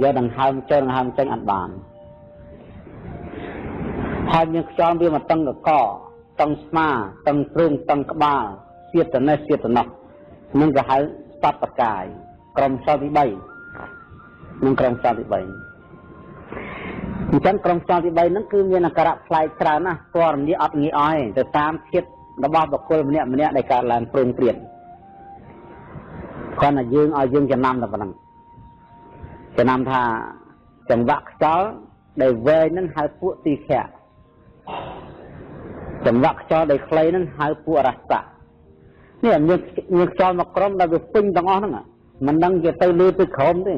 យកដង្ហើមចូលដង្ហើមចេញអត់បានហើយមានខ្យល់វាមកតឹងកកតឹងស្មាតឹងទ្រូងតឹងក្បាលសៀតទៅនេះសៀតទៅនោះនឹងគេហៅសពកាយក្រុមខ្យល់ទី3នឹងក្រុមខ្យល់ទី3អញ្ចឹងក្រុមខ្យល់ទី3ហ្នឹងគឺមានអាការៈប្លែកច្រើនណាស់ពណ៌នេះអត់ងាយអស់ទេទៅតាមជាតិរបស់បុគ្គលម្នាក់ដែលកើតឡើងព្រមព្រៀងគ្រាន់តែយើងឲ្យយើងចំណាំតែប៉ុណ្ណឹងចំណាំថាចង្វាក់ខ្យល់ដែលវែងហ្នឹងហៅពួកទីខៈចង្វាក់ខ្យល់ដែលខ្លីហ្នឹងហៅពួករសៈនេះមានខ្យល់មកក្រុមដែលវាពេញទាំងអស់ហ្នឹងមិនដឹងជាទៅលើទៅក្រោមទេ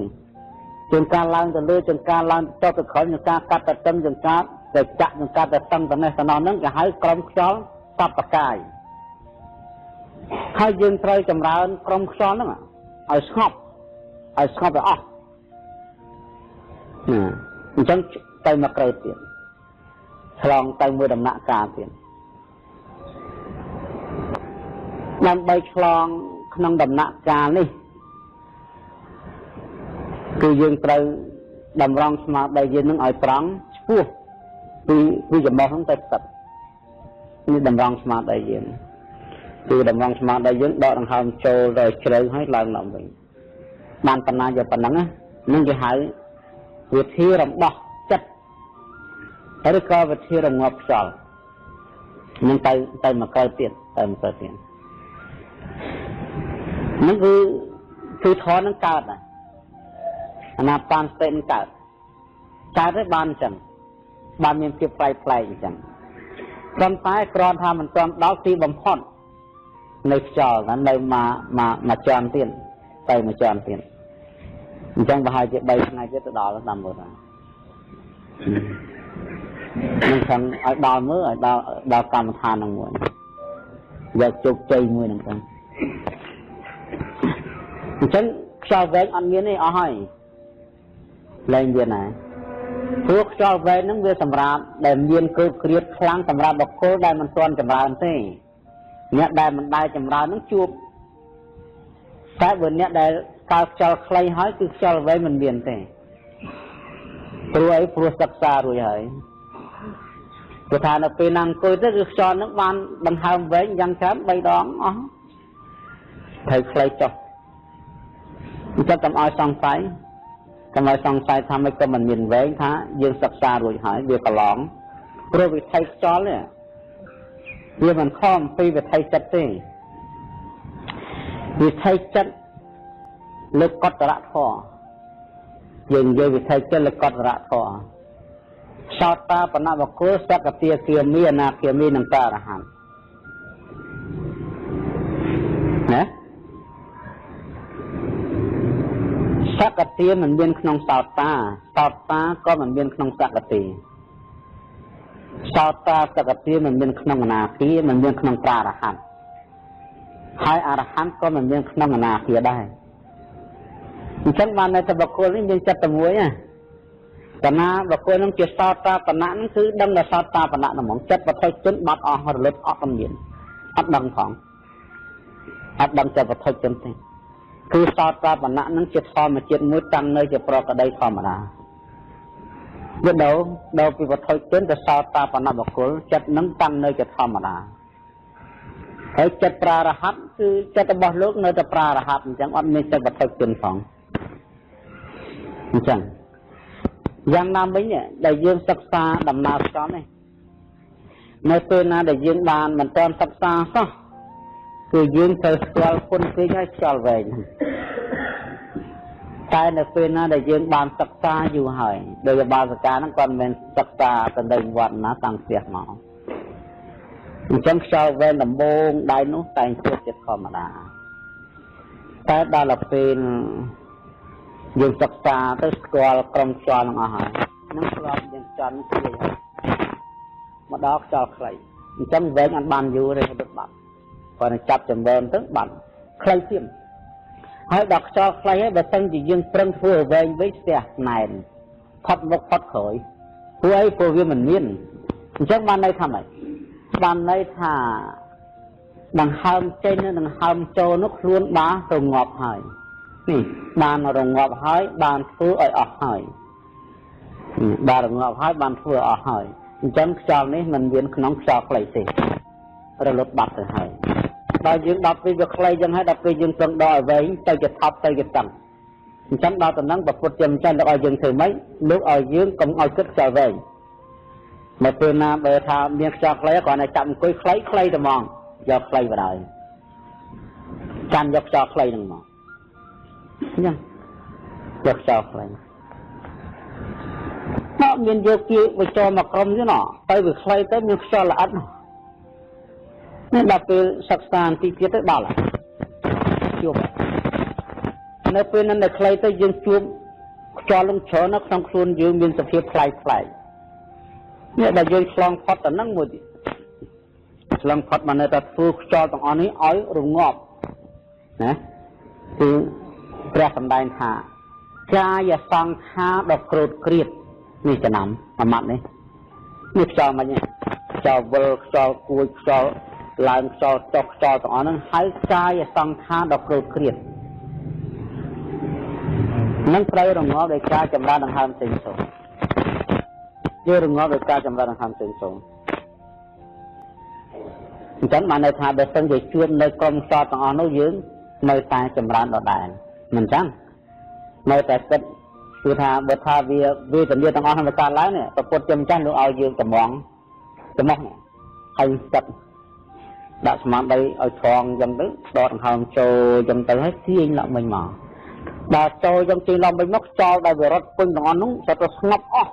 ជួនកាលឡើងទៅលើជួនកាលឡើងចុះទៅក្រោមជួនកាលកាត់ទៅតឹងជួនកាលទៅចាក់ជួនកាលទៅតឹងទៅនេះទៅនោះហ្នឹងគេហៅក្រុមខ្យល់សពកាយហើយយើងត្រូវចម្រើនក្រុមខ្យល់ហ្នឹងឲ្យស្ងប់ទៅអស់អញ្ចឹងទៅមកក្រោយទៀតឆ្លងទៅមួយដំណាក់កាលទៀតដើម្បីឆ្លងក្នុងដំណាក់កាលនេះគឺយើងត្រូវតម្រង់ស្មារតីយើងនឹងឲ្យត្រង់ឆ្ពោះពីចំហហ្នឹងទៅស្ទឹកនេះតម្រង់ស្មារតីយើងគឺតម្រង់ស្មារតីយើងដកដង្ហើមចូលទៅជ្រៅហើយឡើងឡើងវិញបានប៉ុណ្ណាយកប៉ុណ្ណឹងនឹងគេហៅវិធីរំដោះចិត្តឬក៏វិធីរងាប់ខ្យល់នឹងទៅមកក្រោយទៀតនឹងគឺធននឹងកើតដែរអាណាបានស្ទេនឹងកើតទៅបានអញ្ចឹងបានមានភាពប្លែកអញ្ចឹងប៉ុន្តែគ្រាន់ថាមិនទាន់ដល់ទីបំផុតនៃខ្យល់ហ្នឹងនៅមកជាន់ទៀតទៅមកជាន់ទៀតអញ្ចឹងប្រហែលជា3ថ្ងៃទៀតទៅដល់តាមមើលហ្នឹងនឹងខាងឲ្យដល់មើលឲ្យដល់កម្មដ្ឋានហ្នឹងមួយយកជោគជ័យមួយហ្នឹងផងអញ្ចឹងខ្យល់វែងអត់មានទេអស់ហើយលែងវាណាព្រោះខ្យល់វែងហ្នឹងវាសម្រាប់ដែលមានគ្រួគ្រៀតខ្លាំងសម្រាប់បុគ្គលដែលមិនទាន់ចម្រើនទេអ្នកដែលមិនដែលចម្រើនហ្នឹងជួបតែបើអ្នកដែលកើតខ្យល់ខ្លីហើយគឺខ្យល់វែងមិនមានទេ ព្រោះអីព្រោះសិក្សារួចហើយព្រោះថានៅពេលណាអង្គុយទៅគឺខ្យល់នឹងបានដង្ហើមវែងយ៉ាងច្រើន3ដងអស់ត្រូវខ្លីចុះអញ្ចឹងកុំឲ្យសង្ស័យកុំឲ្យសង្ស័យថាមិនក៏មិនមានវែងថាយើងសិក្សារួចហើយវាកន្លងព្រោះវិថីខ្យល់នេះវាមិនខំពីវិថីចិត្តទេវិថីចិត្តលើកតរៈធម៌យើងនិយាយវិថីចិត្តលើកតរៈធម៌សោតាបណវគលសកតិគាមីអនាគាមីនឹងតារហន្តណាសកតិមិនមានក្នុងសោតាក៏មិនមានក្នុងសកតិសោតាសកតិមិនមានក្នុងអនាគាមិនមានក្នុងតារហន្តហើយអរហន្តក៏មិនមានក្នុងអនាគាដែរអញ្ចឹងបាននៅតែបុគ្គលនេះមានចិត្តតែមួយណាកណាបុគ្គលនឹងជាសោតាបណៈនឹងគឺដឹងតែសោតាបណៈហ្មងចិត្តវត្ថុជនបាត់អស់រលត់អត់មានអត់ដឹងផងអត់ដឹងចិត្តវត្ថុជនទេគឺសោតាបណៈនឹងជាធម្មជាតិមួយតាំងនៅជាប្រកដីធម្មតាវាដោពីវត្ថុជនទៅសោតាបណៈបុគ្គលចិត្តនឹងតាំងនៅជាធម្មតាហើយចិត្តប្រារហ័តគឺចិត្តរបស់លោកនៅតែប្រារហ័តអញ្ចឹងអត់មានចិត្តវត្ថុជនផងអញ្ចឹងយ៉ាងណាមិញដែលយើងសិក្សាដំណើរខ្យល់នេះនៅពេលណាដែលយើងបានមិនទាន់សិក្សាសោះគឺយើងត្រូវស្គាល់គុណពេកហើយខ្យល់វែងតែនៅពេលណាដែលយើងបានសិក្សាយូរហើយដោយបាសកាហ្នឹងគាត់មិនសិក្សាទៅនៅវត្តណាតាំងផ្ទះមកអញ្ចឹងខ្យល់វែងដំបូងដៃនោះតែងជាធម្មតាតែដល់ពេលយើងសិក្សាទៅស្គាល់ក្រុមខ្យល់នឹងអស់ហើយនឹងធ្លាប់យើងចន់ជួយមកដល់ខ្យល់ខ្លីអញ្ចឹងវែងអត់បានយូរទេដូចបាត់គាត់ចាប់ចម្រើនទៅបាត់ខ្លីទៀតហើយដល់ខ្យល់ខ្លីហើយបើសិនជាយើងប្រឹងធ្វើឲ្យវែងវិញស្ទះណែនផុតមុខផុតក្រោយព្រោះអីព្រោះវាមិនមានអញ្ចឹងបានន័យថាម៉េចបានន័យថាដង្ហើមចេញនិងដង្ហើមចូលនោះខ្លួនបានរងាប់ហើយនេះបានរងាប់ហើយបានធ្វើឲ្យអស់ហើយបានរងាប់ហើយបានធ្វើអស់ហើយអញ្ចឹងខ្យល់នេះមិនមានក្នុងខ្យល់ខ្លីទេរលត់បាត់ទៅហើយដល់យើងដល់ពេលវាខ្លីចឹងហើយដល់ពេលយើងប្រឹងដល់ឲ្យវែងទៅជាថប់ទៅជាតឹងអញ្ចឹងដល់តំណឹងប្រពុតជាម្ចាស់លោកឲ្យយើងធ្វើម៉េចលោកឲ្យយើងកុំឲ្យគិតខ្យល់វែងមកពេលណាបើថាមានខ្យល់ខ្លីគ្រាន់តែចាប់អង្គុយខ្លីតែហ្មងយកខ្លីបណ្ដោយកាន់យកខ្យល់ខ្លីហ្នឹងមកញ៉ាំយកខ្យល់ខ្លីមកមានយកគៀវិចោមកក្រុមទៀតណោះទៅវាខ្លីទៅមានខ្យល់ល្អិតនេះដល់ពេលសិក្សាទីទៀតទៅដល់ជួបនៅពេលนั้นដែលខ្លីទៅយើងជួបខ្យល់នឹងច្រើននៅក្នុងខ្លួនយើងមានសភាពផ្លែកនេះដែលយើងឆ្លងផុតទៅហ្នឹងមួយទៀតឆ្លងផុតមកនៅតែធ្វើខ្យល់ទាំងអស់នេះឲ្យរងាប់ណាគឺព្រះសម្ដែងថាកាយសង្ខារដ៏ក្រោតក្រៀតនេះចំណាំអាម៉ាត់នេះខ្យល់មិនខ្យល់វិលខ្យល់គួយខ្យល់ឡើងខ្យល់ចុះខ្យល់ទាំងអស់ហ្នឹងហើយកាយសង្ខារដ៏ក្រោតក្រៀតនឹងត្រូវរងាប់ដោយការចម្រើនដង្ហើមផ្សេងៗយើងរងាប់ដោយការចម្រើនដង្ហើមផ្សេងៗអញ្ចឹងបានន័យថាបើសិនជាជួបនៅក្រុមខ្យល់ទាំងអស់នោះយើងនៅតែចម្រើនដដែលមិនចឹងនៅតែគិតគឺថាបើថាវាជំនឿទាំងអស់ហ្នឹងកើតឡើងនេះប្រពុតជាម្ចាស់លោកឲ្យយើងត្មងហើយចិត្តដាក់ស្មារតីឲ្យត្រង់អញ្ចឹងទៅដកដង្ហើមចូលអញ្ចឹងទៅហើយទាញឡើងវិញមកដល់ចូលអញ្ចឹងទាញឡើងវិញមកខ្យល់ដែលវារត់ពេញទាំងអស់នោះទៅស្ងប់អស់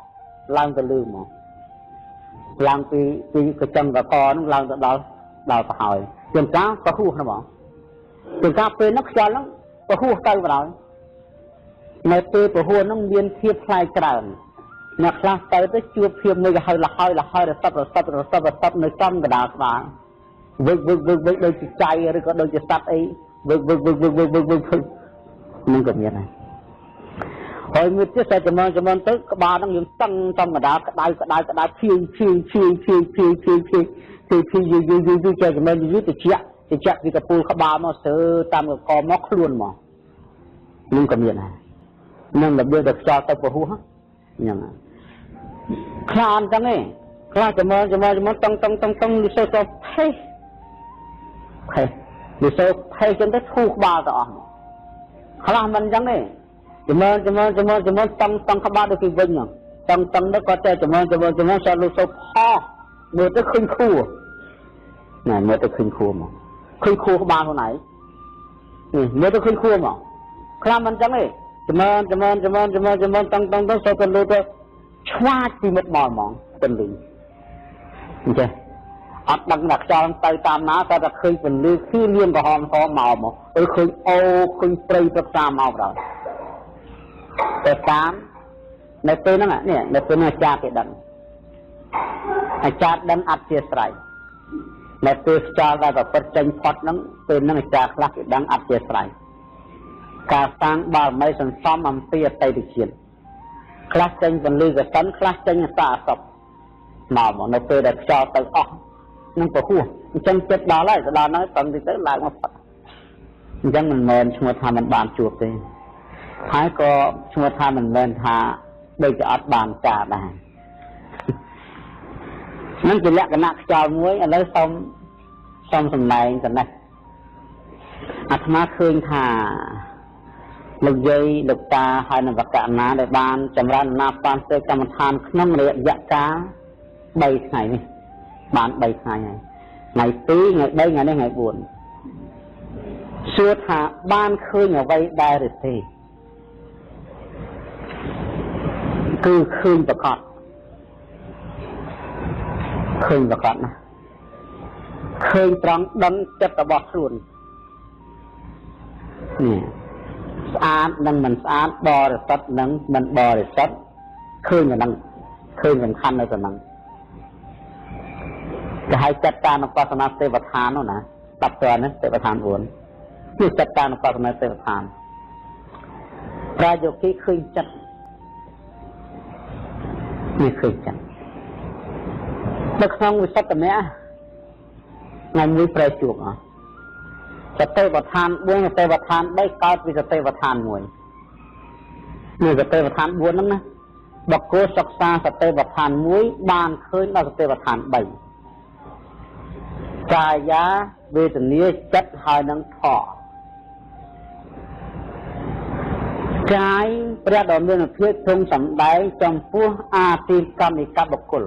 ឡើងទៅលឺមកឡើងពីកញ្ចឹងកកនោះឡើងទៅដល់ទៅហើយជាងការប្រហួសហ្នឹងបងជាងការពេលនោះខ្យល់ហ្នឹងប្រហួសទៅបណ្ដោយនៅពេលប្រហួសហ្នឹងមានភាពផ្លែកច្រើនអ្នកខ្លះទៅជួបភាពមួយក៏ហើយលហើយរស័ព្ទនៅចំកណ្ដាលក្បាលវឹកដូចជាចៃឬក៏ដូចជាសត្វអីវឹកនឹងក៏មានដែរហើយមួយទៀតតែចំណងទៅក្បាលហ្នឹងយើងតឹងចំកណ្ដាលក្តៅភៀងយូរចេះចំណងយូរតិចពីកពូលក្បាលមកស្ទើរតាមកកមកខ្លួនមកនឹងក៏មានដែរនឹងរបៀបដែលខ្យល់ទៅពហុហ្នឹង คลานจังนี่คลานจะมาต้องดิโซเพ่ดิโซเพ่จนได้ถูกบาต่อคลานมันจังนี่จะมาต้องขบาด้วยกี่วันอย่างต้องได้ก็จะมาสอนดิโซพ่อเมื่อจะขึ้นคู่ไหนเมื่อจะขึ้นคู่มั้งขึ้นคู่ขบาคนไหนเมื่อจะขึ้นคู่มั้งคลานมันจังนี่จะมาต้องสอนดิโซชวาที่มัดมองเป็นลิงใช่อัดดังหนักจองไปตามน้าแต่จะเคยเป็นลือขี้เลี้ยงกับหอมเมาหมดเคยโอ้เคยปรีประจามเมาเราแต่สามในตัวนั่นเนี่ยในตัวนั้นจ่าเกดันจ่าดันอัดเสียใส่ในตัวจ่าได้แบบประจันพอดนั้นตัวนั่นจ่าคลาสดังอัดเสียใส่การสร้างบารมีสันซ้อมมันเปียไตดิเชียนคลาสจังเป็นลือกับสันคลาสจังสาสบมาหมดในตัวเด็กจ่าไปออกนั่งปะคู่จังเจ็ดดาวไล่ดาวน้อยตอนที่เตะลายมาปัดจังมันเมินชัวทามันบานจูบเลยท้ายก็ชัวทามันเมินทาโดยจะอัดบานจ่าได้นั่นเป็นลักษณะจ่ามวยอะไรซ้อมสมัยกันนะอาตมาคืนทาลูกยัยลูกตาให้นวัตกรรมนาได้บานจำรันนาปานเสกกรรมฐานขนมเรียยะกาใบไงนี่บานใบไงไงตีไงใบไงได้ไงบุญชัวถาบ้านคืนเอาไว้ได้หรือสิคือคืนประกอบนะคืนตรังดันจัตบะส่วนนี่สะอาดนั่งมันสะอาดบริสุทธิ์นั่งมันบริสุทธิ์คืนอย่างนั้นคืนสำคัญเลยตัวนั้นจะให้จัดการอุปสมบทเทวทานนะตัดตัวนั้นเทวทานวนที่จัดการอุปสมบทเทวทานประโยคที่คืนจัดนี่คืนจัดแล้วข้างวิสัตว์เนี่ยงานวิประจุอ่ะสเตวทานบุญสเตวทานได้กลายเป็นสเตวทานมวยนี่สเตวทานบุญนั่นนะบักโกศักษาสเตวทานมวยบานคืนเราสเตวทานใบกายะเวทนีจัดหายนังถอกายประดมเรื่องเพื่อทรงสำได้จำพวกอาติกรรมิกับบุคคล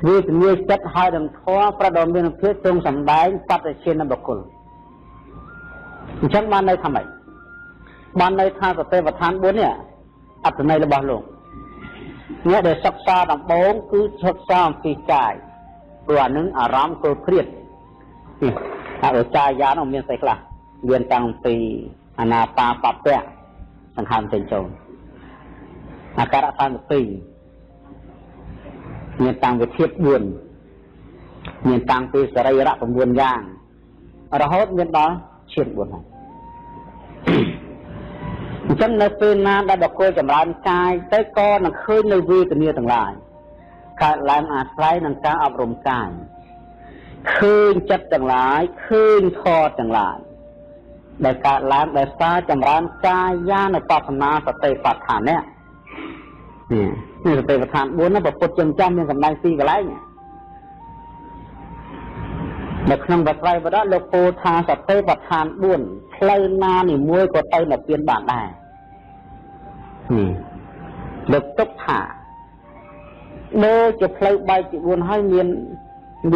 เวทนีจัดหายนังถอประดมเรื่องเพื่อทรงสำได้ปัจเจนบุคคลฉันมาในทำไมมาในทางสเตวทานบุญเนี่ยอัตในระบาดลงเนี่ยเดี๋ยวศักษาดังโป้งคือศักษาปีกายตัวนึงอารามตัวเครียดนี่อาจารย์ยานออกเมียนใส่กละเรียนตังปีอนาปาปับเปะสังขารเป็นโจรอาการตังปีเรียนตังไปเทียบบุญเรียนตังปีสระยะผมบุญย่างเราฮดเรียนđóเชียนบุญฉันในปีนั้นได้ดอกโกยจำรานกายแต่ก็นักเคยในวีตัวนี้ต่างหลายการแลมอาศัยนังการอบรมกายคืนจัดต่างหลายคืนทอดต่างหลายในการแลมได้ซาจำรานกายย่าในปัจนาสเตปัฏฐานเนี่ยนี่สเตปัฏฐานบุญนะแบบปดจำยังกับนายซีกันไรเนี่ยในขนมบัตรไรบัตรโลโกธาสเตปัฏฐานบุญเพลนานี่มวยก็ไตแบบเปลี่ยนบาทได้เด็กตกผ่าเมื่อจะเพลย์ใบจีบุญให้เมี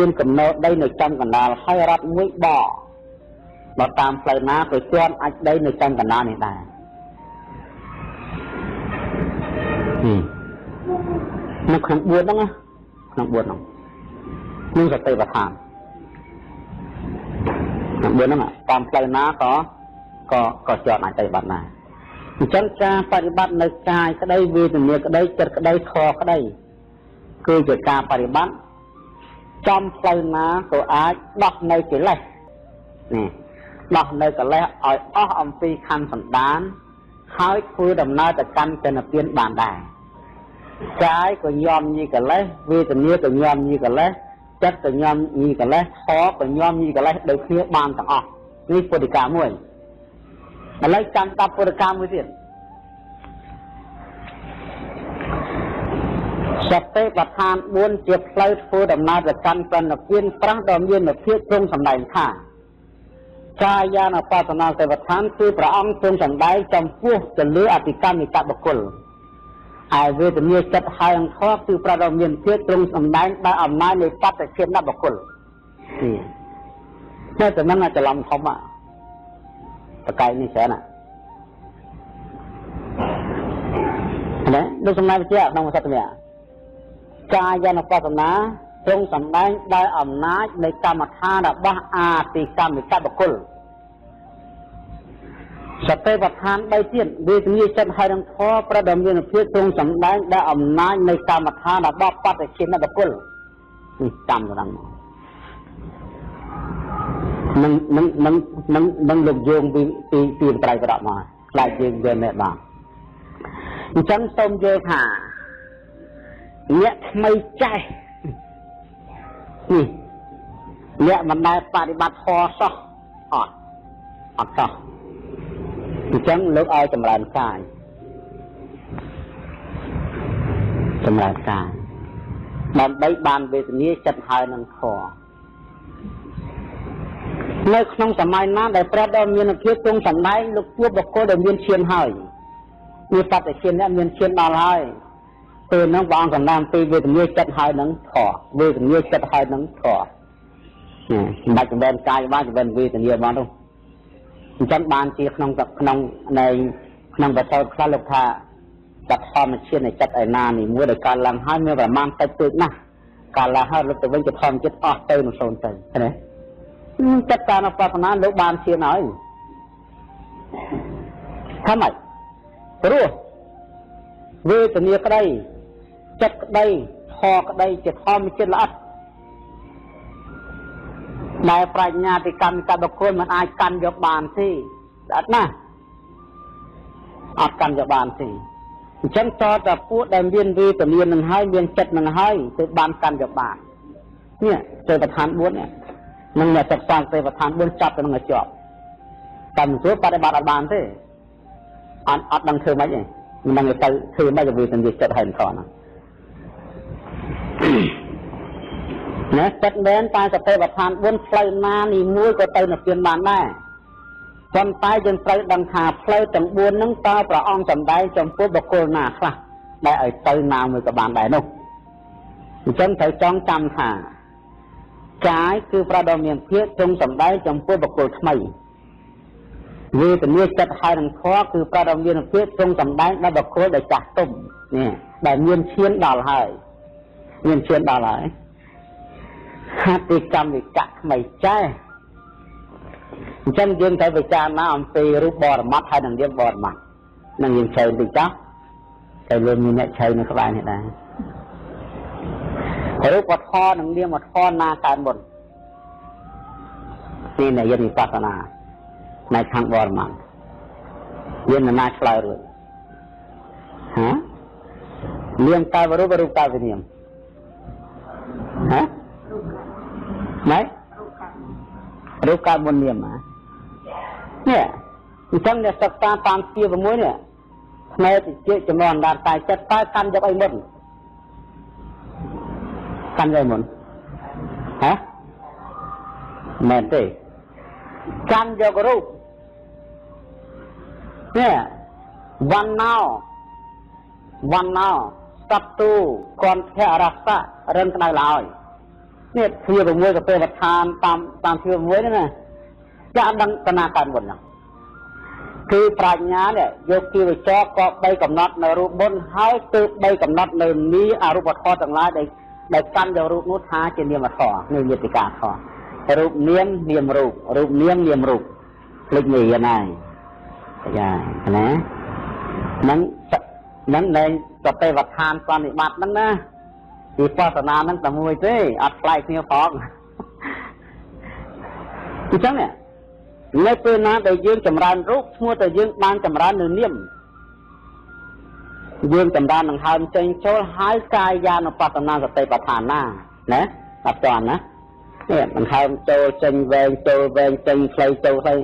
ยนกับเนอได้ในจำกันดาให้รับมวยบ่อมาตามเพลย์น้าไปจ้อนอัดได้ในจำกันดานี่ได้นักขังบวชต้องนะนักบวชน้องนี่สเตปัฏฐานนักบวชนั่นแหละตามเพลย์น้าก็จอดอัดได้บัดนาจังการปฏิบัติในกายก็ได้เวทนาก็ได้จิตก็ได้คอก็ได้คือเกิดการปฏิบัติจำเพลย์น้าตัวอาดักในจิตเลยนี่ดักในก็เลยอ่อยอ้อมปีคันสันดานให้คือดำเนินแต่กันเป็นเปลี่ยนบานได้กายก็ยอมยี่กันเลยเวทนาก็ยอมยี่กันเลยจิตก็ยอมยี่กันเลยคอก็ยอมยี่กันเลยโดยเคลียร์บานต่างออกนี่ปฏิกรรมมวยอะไรจำตับปฏิกรรมไว้สิ សតិប្បដ្ឋាន4ជាផ្លូវធ្វើដំណើរទៅកាន់ប្រណិពានប្រាស់ដ៏មានភាពទ្រង់សម្ដែងថាកាយានុបស្សនាសតិប្បដ្ឋានគឺព្រះអង្គទ្រង់សម្ដែងចំពោះទៅលើអតិកម្មនិកបុគ្គលឯវេទនាចិត្តហើយអង្គធគឺព្រះដ៏មានភាពទ្រង់សម្ដែងដោយអំណាចនៃបច្ចជាបុគ្គលនេះតែមិនអាចច្រឡំធំបកែកនេះច្រើនណាដូចសម្ដែងវិជ្ជាក្នុងសត្វនេះកាយានុបស្សនាទ្រង់សម្ដែងដោយអំណាចនៃកម្មដ្ឋានរបស់អតិកម្មនិកបុគ្គលសតិប្បដ្ឋាន3ទៀតវេទនាចិត្តហើយនឹងធម៌ប្រដមានភាពទ្រង់សម្ដែងដោយអំណាចនៃកម្មដ្ឋានរបស់បច្ចជាបុគ្គលនេះចាំដល់នឹងលោកយោងពីត្រៃបរៈមកខ្លាចយើងយល់មិនបានអញ្ចឹងសូមយល់ថាអ្នកថ្មីចេះនេះអ្នកមិនដែលបប្រតិបត្តិធម៌សោះអត់សោះអញ្ចឹងលោកឲ្យចម្រើនកាយដើម្បីបានវេទនាចិត្តហើយនឹងធម៌នៅក្នុងសម័យណាដែលព្រះដ៏មានភាពទ្រង់សម្ដែងលោកជួបបុគ្គលដែលមានឈានហើយមានបច្ចជាអ្នកមានឈានដល់ហើយពេលហ្នឹងព្រះអង្គសម្ដែងពីវេទនាចិត្តហើយនឹងធម៌វេទនាចិត្តហើយនឹងធម៌សម្ដេចចម្រើនកាយបានចម្រើនវេទនាបាននោះអញ្ចឹងបានជាក្នុងបទខ្លះលោកថាចិត្តធម្មជាតិនៃចិត្តឯណានេះមួយដែលកើតឡើងហើយមានប្រមាណតិចតួចណាស់កាលឡើងហើយលោកទៅវិញជាធម្មជាតិអស់ទៅនឹងសូន្យទៅឃើញទេចិត្តការបស្សនាលោកបានឈានហើយថាម៉េចព្រោះវេទនាក្តីចិត្តក្តីធម៌ក្តីជាធម្មជាតិល្អិតដែលប្រាជ្ញាទីកម្មកាបុគ្គលមិនអាចកាន់យកបានទេអត់ណាអត់កាន់យកបានទេអញ្ចឹងតើតើពួកដែលមានវេទនានឹងហើយមានចិត្តនឹងហើយទើបបានកាន់យកបាននេះសតិប្បដ្ឋាន4នេះនឹងអ្នកសិក្សាសតិប្បដ្ឋាន4ចាប់ទៅនឹងឲ្យជាប់តែមិនធ្វើបប្រតិបត្តិអត់បានទេអត់ដឹងធ្វើម៉េចទេមិនដឹងទៅធ្វើម៉េចវេទនាចិត្តហើយធម៌ណាចិត្តមែនតែសតិប្បដ្ឋាន4ផ្លូវណានេះមួយក៏ទៅនិព្វានបានដែរប៉ុន្តែយើងត្រូវដឹងថាផ្លូវទាំង4ហ្នឹងតើព្រះអង្គសម្ដែងចំពោះបុគ្គលណាខ្លះដែលឲ្យទៅណាមួយក៏បានដែរនោះអញ្ចឹងត្រូវចងចាំថាកាយគឺព្រះដ៏មានភាពទ្រង់សម្ដែងចំពោះបុគ្គលថ្មីវេទនាចិត្តហើយនឹងធម៌គឺព្រះដ៏មានភាពទ្រង់សម្ដែងដល់បុគ្គលដែលចាស់ទុំនេះដែលមានឈានដល់ហើយហតិកម្មវិកៈថ្មីចេះអញ្ចឹងយើងត្រូវពិចារណាអំពីរូបបរមត្តហើយនិងនាមបរមត្តនឹងយើងជើបន្តិចចុះតែលើមានអ្នកជើនៅក្បែរនេះដែររូបធម៌និងនាមធម៌ណាកើតមុននេះនៃយន្តវិបស្សនានៅខាងបរមត្តយើងណាឆ្លើយរួចនាមកើតរូបកើតនាមម៉េចរូបកើតមុននាមនេះអញ្ចឹងអ្នកសិក្សាតាមជា6នេះផ្នែកជាចំណងអណ្ដាតកាយចិត្តតើកាន់យកអីមុនមែនទេកាន់យករូបនេះវណ្ណោសត្វទូកន្ធៈរសៈរិនក្តៅឡើយនេះជា6កទេវឋានតាមជា6នេះណាចាក់ដឹងកណាកើតមុនហ្នឹងគឺប្រាជ្ញានេះយកគីវចរក៏3កំណត់នៅរូបមុនហើយទើប3កំណត់នៅនីអរូបធម៌ទាំងឡាយដែលកាន់យករូបនោះថាជានាមធម៌នេះមេតិកាធម៌រូបនាមនាមរូបនាមរូបភ្លេចនេះណាចាណានឹងនៃកទេវឋានប្រណិប័តហ្នឹងណាវិបស្សនាហ្នឹងតែមួយទេអត់ខ្លាយគ្នាផងអញ្ចឹងនៅពេលណាដែលយើងចម្រើនរូបឈ្មោះតែយើងបានចម្រើននៅនាមយើងចម្រើននឹងហើមចេញចូលហើយកាយានុបស្សនាសតិប្បដ្ឋានណាអត់តាន់ណានេះមិនហើមចូលចេញវែងចូលវែងចេញខ្លីចូលខ្លី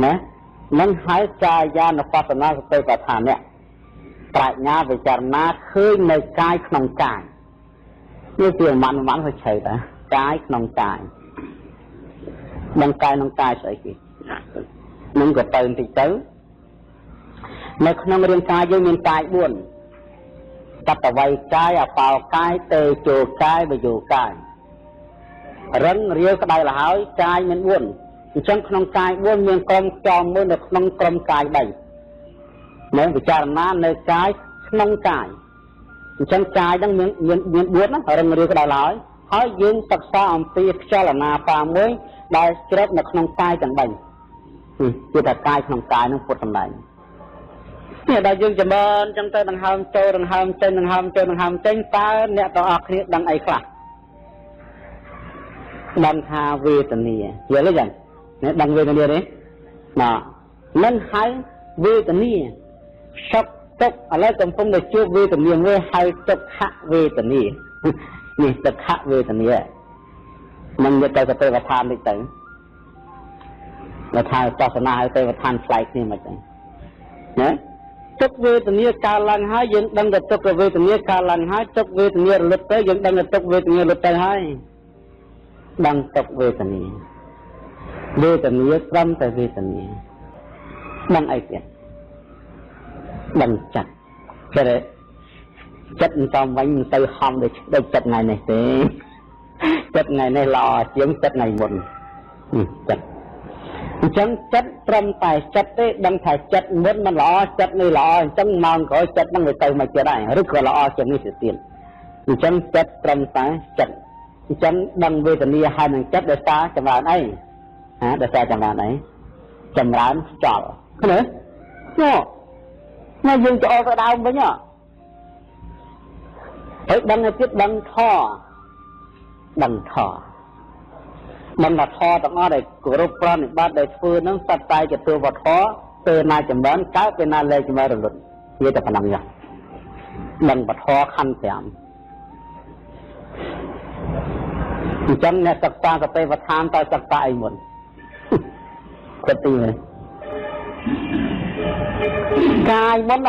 ណានឹងហើយកាយានុបស្សនាសតិប្បដ្ឋាននេះ ប្រាជ្ញាវិចារណាឃើញនៅកាយក្នុងកាយនេះជាមិនទៅឆេតាកាយក្នុងកាយដឹងកាយក្នុងកាយស្អីគេនឹងក៏ទៅបន្តិចទៅនៅក្នុងរាងកាយយើងមានកាយ4តតវ័យកាយអបោកាយតេជោកាយវយោកាយរឹងរាវក្តៅលហើយកាយមាន4អញ្ចឹងក្នុងកាយ4មានក្រុមខ្យល់មួយនៅក្នុងក្រុមកាយ3នៅពិចារណានៅកាយក្នុងកាយអញ្ចឹងកាយហ្នឹងមាន4ណារឹងរាវក្តៅលហើយយើងសិក្សាអំពីខ្យល់អាណាបាមួយដែលជ្រៅនៅក្នុងកាយទាំង3គឺថាកាយក្នុងកាយហ្នឹងពុទ្ធសម្ដែងនេះដល់យើងចម្រើនចឹងទៅដង្ហើមចូលដង្ហើមចេញដង្ហើមចូលដង្ហើមចេញតើអ្នកទាំងអស់គ្នាដឹងអីខ្លះដឹងថាវេទនាយល់ទេចឹងអ្នកដឹងវេទនាទេណានឹងហៅវេទនាសុខទុក្ខឥឡូវកំពុងតែជួបវេទនាមួយហៅទុក្ខវេទនានេះទុក្ខវេទនាមិនយកទៅទេវឋាននេះទៅមកថាសាសនាហៅទេវឋានផ្លែកគ្នាមកចឹងណាទុក្ខវេទនាកើតឡើងហើយយើងដឹងថាទុក្ខវេទនាកើតឡើងហើយទុក្ខវេទនារលត់ទៅយើងដឹងថាទុក្ខវេទនារលត់ទៅហើយដឹងទុក្ខវេទនាវេទនាត្រឹមតែវេទនាដឹងអីទៀតដឹងចិត្តតែចិត្តមិនតំវិញមិនទៅហំដូចចិត្តថ្ងៃនេះទេចិត្តថ្ងៃនេះល្អជាងចិត្តថ្ងៃមុនចិត្តអញ្ចឹងចិត្តត្រឹមតែចិត្តទេដឹងថាចិត្តមុនមិនល្អចិត្តនេះល្អអញ្ចឹងម៉ោងក្រោយចិត្តនឹងវាទៅមកចិត្តដែរឬក៏ល្អជាងនេះទៅទៀតអញ្ចឹងចិត្តត្រឹមតែចិត្តអញ្ចឹងដឹងវេទនាហើយនឹងចិត្តដោយសារចម្រើនអីដោយសារចម្រើនអីចម្រើនចោលឃើញទេណាយើងចូលទៅដើមវិញហើយដឹងទៅទៀតដឹងធម៌ដឹងថាធម៌ទាំងអស់ដែលគោរពប្រណិប័តដែលធ្វើនឹងសត្វតែជាទោវធម៌ពេលណាចម្រើនកើតពេលណាលែងចម្រើនរលត់វាតែប៉ុណ្ណឹងចាដឹងពធខណ្ឌ5អញ្ចឹងអ្នកសិក្សាសតិប្បដ្ឋានទៅសិក្សាអីមុនគាត់ទីនេះកាយមុន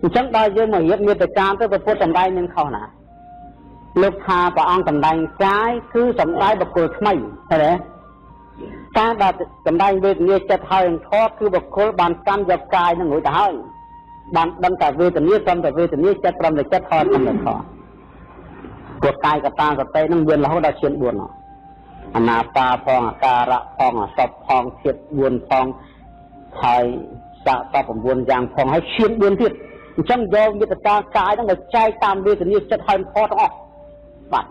អញ្ចឹងដល់យើងមករៀបមេត្តាទៅពុទ្ធសម្ដែងនឹងខុសណាលោកថាព្រះអង្គសម្ដែងកាយគឺសម្ដែងបុគ្គលថ្មីឃើញទេការដែលសម្ដែងវេទនាចិត្តហើយនឹងធម៌គឺបុគ្គលបានកាន់យកកាយនឹងរួចទៅហើយបានដឹងតែវេទនាត្រឹមតែវេទនាចិត្តត្រឹមតែចិត្តធម៌ត្រឹមតែធម៌ព្រោះកាយកតាសតិនឹងមានរហូតដល់ឈាន4អនាបាផងអាការៈផងអសពផងធាតុ4ផងហើយសាកត9យ៉ាងផងហើយឈាន4ទៀតអញ្ចឹងយកមេត្តាកាយហ្នឹងមកចែកតាមវេទនាចិត្តហើយធម៌ទាំងអស់បាទ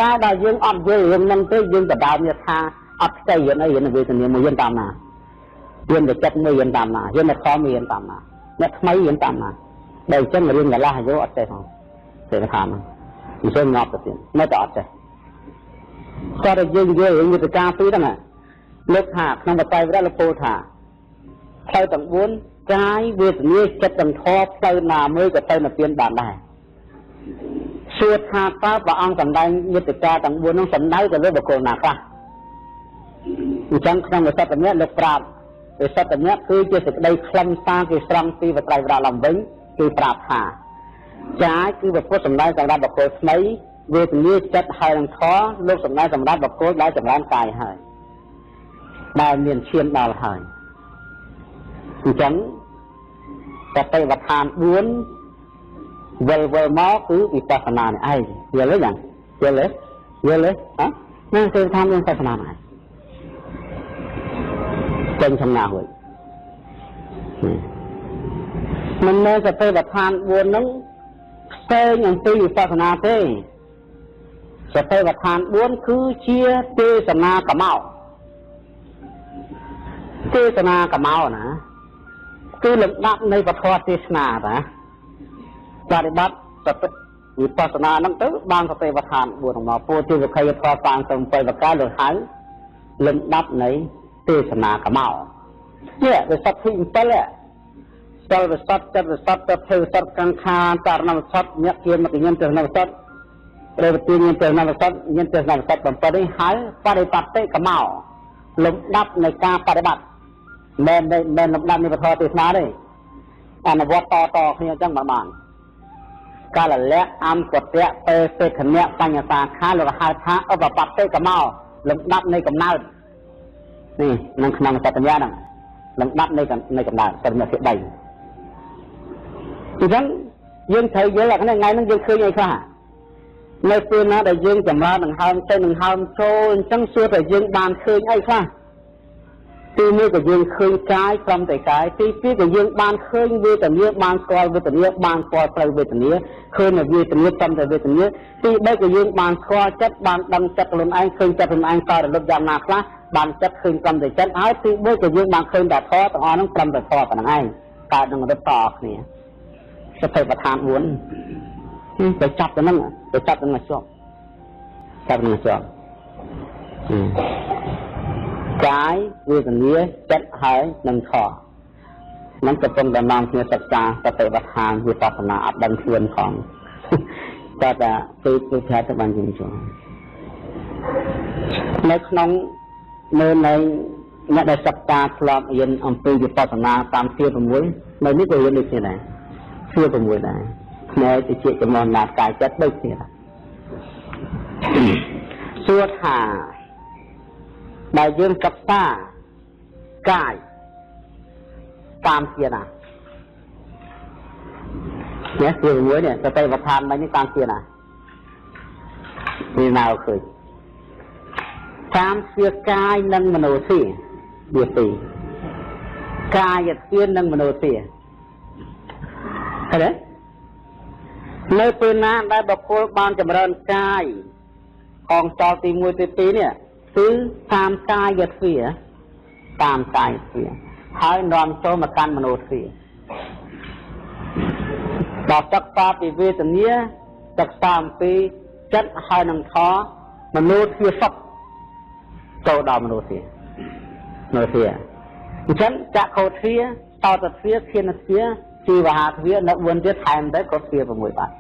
តែដល់យើងអត់យល់រឿងហ្នឹងទេយើងបដើមយកថាអត់ស្គាល់រឿងអីរឿងវេទនាមួយយើងតាមណាយើងទៅចិត្តមួយយើងតាមណាយើងមកខំយើងតាមណាអ្នកថ្មីយើងតាមណាដែលអញ្ចឹងរឿងកលាស់អាយុអត់ទេផងទេថាហ្នឹងអញ្ចឹងងាប់ទៅទៀតនៅតែអត់ទេគាត់តែយើងយល់រឿងមេត្តាពីរហ្នឹងលោកថាក្នុងបច្ច័យវរៈលោកពោលថាផ្លូវទាំង4កាយវេទនាចិត្តទាំងធម៌ផ្លូវណាមួយក៏ទៅនិព្វានបានដែរសួរថាតើព្រះអង្គសម្ដែងមេត្តាទាំង4នោះសម្ដៅទៅលើបុគ្គលណាខ្លះអញ្ចឹងក្នុងវិសុទ្ធិលោកប្រាប់វិសុទ្ធិគឺជាសេចក្តីខ្លឹមសារគេស្រង់ពីបត្រៃវរៈឡើងវិញគឺប្រាប់ថាកាយគឺពុទ្ធសម្ដែងសម្រាប់បុគ្គលថ្មីវេទនាចិត្តហើយនឹងធម៌លោកសម្ដែងសម្រាប់បុគ្គលដែលចម្រើនកាយហើយដែលមានឈានដល់ហើយអញ្ចឹងសតិប្បដ្ឋាន4វិលមកគឺវិបស្សនានេះឯងយល់ទេយ៉ាងយល់ទេហ្នឹងគឺថាមានសាសនាណាចេញសំណាមួយមិនមែនសតិប្បដ្ឋាន4ហ្នឹងផ្សេងអំពីវិបស្សនាទេសតិប្បដ្ឋាន4គឺជាទេសនាកម្មោទេសនាកម្មោណាគឺលំដាប់នៃពធទេសនាណាបរិបត្តិសតិវិបស្សនាហ្នឹងទៅបានសតិប្បដ្ឋាន4មកពោធិវិខយធម៌បានសំ7ប្រការលើហៅលំដាប់នៃទេសនាកម្មោនេះវាសត្វទី7សិលវិសុទ្ធចិត្តវិសុទ្ធទៅភេវិសុទ្ធកង្ខាករណវិសុទ្ធញាក់គៀនមកញញទស្សនវិសុទ្ធព្រះវិទាញទស្សនវិសុទ្ធញញទស្សនវិសុទ្ធ7នេះហៅបរិបត្តិកម្មោលំដាប់នៃការបប្រតិបត្តិមិនលំដាប់នៃពធទេសនាទេ អនុវត្តតគ្នាអញ្ចឹងបានកាលលៈអង្គតៈពេសេខណៈបញ្ញសាខាលោកហៅថាឧបបត្តិកមោលំដាប់នៃកំណើតនេះក្នុងក្នុងសត្យញ្ញាហ្នឹងលំដាប់នៃកំណើតសត្យញ្ញាទី3អញ្ចឹងយើងត្រូវយល់ថាថ្ងៃហ្នឹងយើងឃើញអីខ្លះនៅពេលណាដែលយើងចម្រើនដង្ហើមទៅដង្ហើមចូលអញ្ចឹងសួរតែយើងបានឃើញអីខ្លះទីមួយក៏យើងឃើញកាយត្រឹមតែកាយទីពីរក៏យើងបានឃើញវេទនាបានស្គាល់វេទនាបានស្គាល់ផ្លូវវេទនាឃើញនៅវេទនាត្រឹមតែវេទនាទីបីក៏យើងបានស្គាល់ចិត្តបានដឹងចិត្តខ្លួនឯងឃើញចិត្តខ្លួនឯងតរលឹកយ៉ាងណាខ្លះបានចិត្តឃើញត្រឹមតែចិត្តហើយទីបីក៏យើងបានឃើញតែធម៌ទាំងអស់ហ្នឹងត្រឹមតែធម៌ប៉ុណ្ណឹងឯងកើតនឹងរត់តគ្នាសតិប្បដ្ឋាន4ទៅចាប់ទៅហ្នឹងទៅចាប់ទៅនឹងជាប់ចាប់នឹងជាប់កាយវេទនាចិត្តហើយនឹងធម៌มันកំពុងតែនាំគ្នាសិក្សាសតិប្បដ្ឋានវិបស្សនាអត់ដឹងខ្លួនផងតែពេលព្រឹកទៅបានជាជួននៅក្នុងនៅអ្នកដែលសិក្សាធ្លាប់រៀនអំពីវិបស្សនាតាមទី6នៅនេះក៏រៀនដូចគ្នាដែរទី6ដែរផ្នែកវិជ្ជាចំណងណាកាយចិត្តដូចគ្នាដែរសួរថាដែលយើងសិក្សាកាយតាមជាណានេះទី6នេះសតិប្បដ្ឋាននេះតាមជាណានេះnàoឃើញតាមជាកាយនិងមโนទ្យាវាពីរកាយទ្យានិងមโนទ្យាឃើញទេនៅពេលណាដែលបុគ្គលបានចម្រើនកាយអងតទី1ទី2នេះគឺតាមកាយទ្យាតាមកាយទ្យាហើយនាំចូលមកកាន់មโนទ្យាដល់សិក្សាពីវេទនាសិក្សាអំពីចិត្តហើយនឹងធម៌មโนទ្យាសុខចូលដល់មโนទ្យាអញ្ចឹងចក្ខុទ្យាតតទ្យាធានទ្យាជីវហាទ្យានៅ4ទៀតថែមទៅក៏ទ្យា6បាទ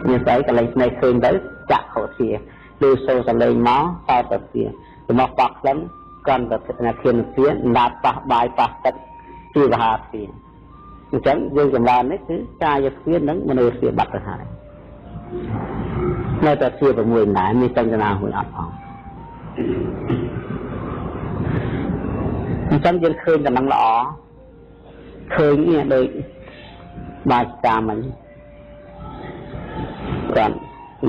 នេះស្អីកន្លែងស្នេហ៍ឃើញទៅចក្ខុទ្យាឬសូរសលេងមកតតទ្យាចំណោះបកក្លិនកាន់តែធានទ្យាណាត់ប៉ះបាយប៉ះទឹកជីវហាទ្យាអញ្ចឹងយើងចម្រើននេះគឺកាយទ្យានិងមโนទ្យាបាត់ទៅហើយនៅតែទ្យា6ដែរមានចន្ទនាមួយអត់ផងអញ្ចឹងយើងឃើញដំណឹងល្អឃើញនេះដូចបាច់តាមហ្នឹងគាត់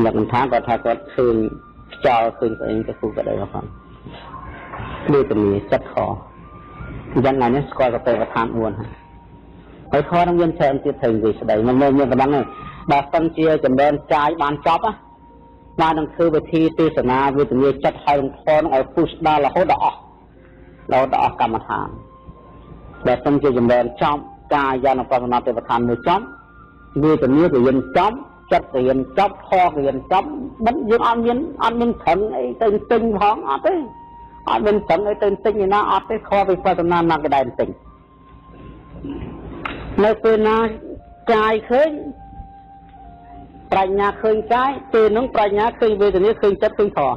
អ្នកមិនថាគាត់ថាគាត់ឃើញខ្យល់ឃើញស្អីទៅគូក៏ដែរផងដូចតែចិត្តខអញ្ចឹងថ្ងៃនេះស្គាល់សតិប្បដ្ឋាន4ហើយខនឹងមានច្រើនទៀតត្រូវនិយាយស្ដីមិនមែនមានប៉ុណ្ណឹងទេបើសិនជាចម្រើនកាយបានចប់បាននឹងធ្វើវិធីទេសនាវេទនាចិត្តហើយនឹងធម៌ឲ្យពុះស្ដាររហូតដល់អស់កម្មដ្ឋានបើសិនជាចម្រើនចប់កាយយានុបស្សនាទេវដ្ឋានមួយចប់វេទនាក៏រៀនចប់ចិត្តក៏រៀនចប់ធម៌ក៏រៀនចប់មិនយើងអត់មានខឹងអីទៅទិញផងអត់ទេអត់មានខឹងអីទៅទិញឯណាអត់ទេខវិបស្សនាមកក៏ដែរទិញនៅពេលណាកាយឃើញប្រាជ្ញាឃើញកាយពេលនោះប្រាជ្ញាឃើញវេទនាឃើញចិត្តឃើញធម៌